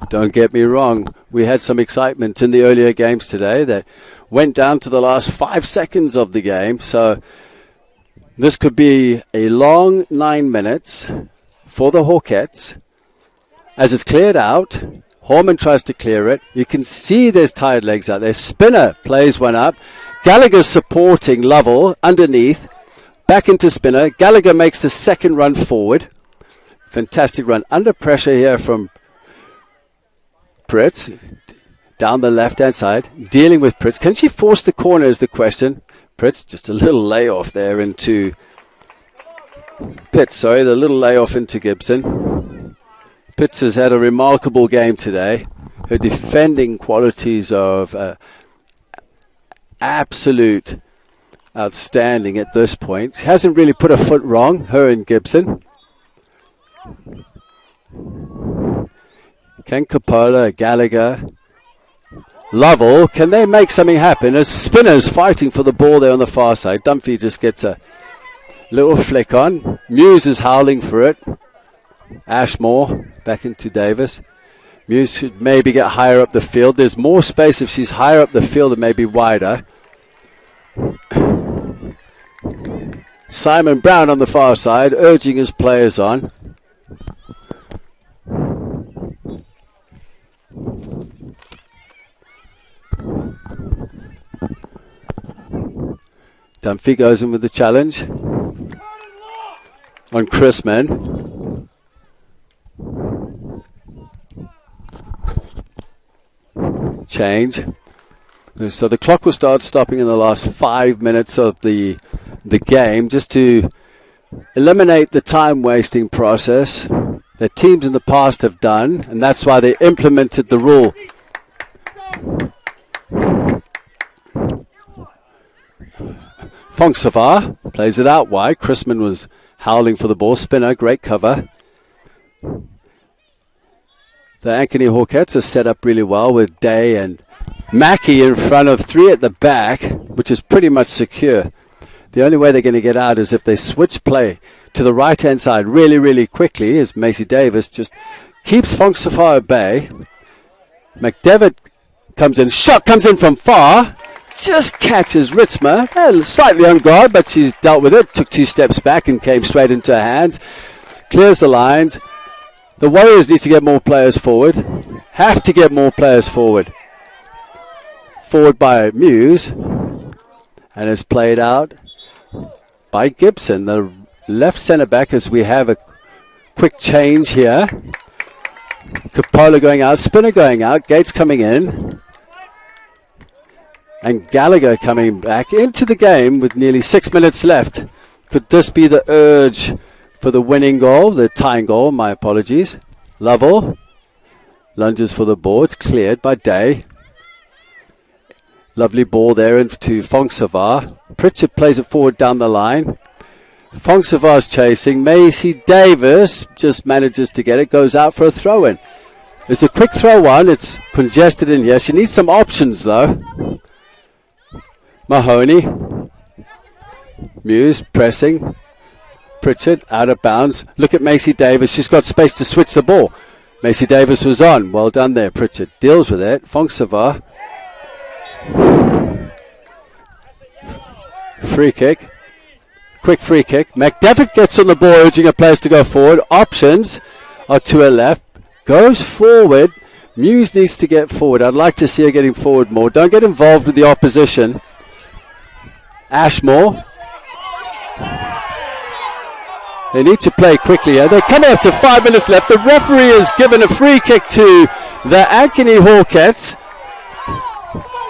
Don't get me wrong, we had some excitement in the earlier games today that went down to the last 5 seconds of the game. So this could be a long 9 minutes for the Hawkettes. As it's cleared out, Horman tries to clear it. You can see there's tired legs out there. Spinner plays one up. Gallagher's supporting Lovell underneath. Back into Spinner. Gallagher makes the second run forward. Fantastic run. Under pressure here from Pritz. Down the left-hand side. Dealing with Pritz. Can she force the corner is the question. Pritz, just a little layoff there into Pitts. Sorry, the little layoff into Gibson. Pitts has had a remarkable game today. Her defending qualities of absolute outstanding at this point. She hasn't really put a foot wrong, her and Gibson. Can Coppola, Gallagher, Lovell, can they make something happen? As Spinner's fighting for the ball there on the far side. Dunphy just gets a little flick on. Muse is howling for it. Ashmore back into Davis. Muse should maybe get higher up the field. There's more space if she's higher up the field and maybe wider. Simon Brown on the far side, urging his players on. Dunphy goes in with the challenge on Chrisman. Change. So the clock will start stopping in the last 5 minutes of the game, just to eliminate the time wasting process that teams in the past have done, and that's why they implemented the rule. Fonksava plays it out wide. Chrisman was howling for the ball. Spinner, great cover. The Ankeny Hawkettes are set up really well with Day and Mackey in front of 3 at the back, which is pretty much secure. The only way they're going to get out is if they switch play to the right-hand side really, really quickly, as Macy Davis just keeps Fonksava at bay. McDevitt comes in. Shot comes in from far. Just catches Ritzma. Slightly on guard, but she's dealt with it. Took 2 steps back and came straight into her hands. Clears the lines. The Warriors need to get more players forward. Have to get more players forward. Forward by Muse. And it's played out by Gibson, the left centre back, as we have a quick change here. Capola going out, Spinner going out, Gates coming in. And Gallagher coming back into the game with nearly 6 minutes left. Could this be the urge for the winning goal, the tying goal? My apologies. Lovell lunges for the ball. It's cleared by Day. Lovely ball there into Fongsavar. Pritchard plays it forward down the line. Fongsavar's chasing. Macy Davis just manages to get it. Goes out for a throw-in. It's a quick throw-one. It's congested in here. She needs some options, though. Mahoney. Muse pressing. Pritchard out of bounds. Look at Macy Davis. She's got space to switch the ball. Macy Davis was on. Well done there. Pritchard deals with it. Fongsavar. Free kick. Quick free kick. McDevitt gets on the ball, urging her players to go forward. Options are to her left. Goes forward. Muse needs to get forward. I'd like to see her getting forward more. Don't get involved with the opposition. Ashmore. They need to play quickly here. They're coming up to 5 minutes left. The referee has given a free kick to the Ankeny Hawkettes.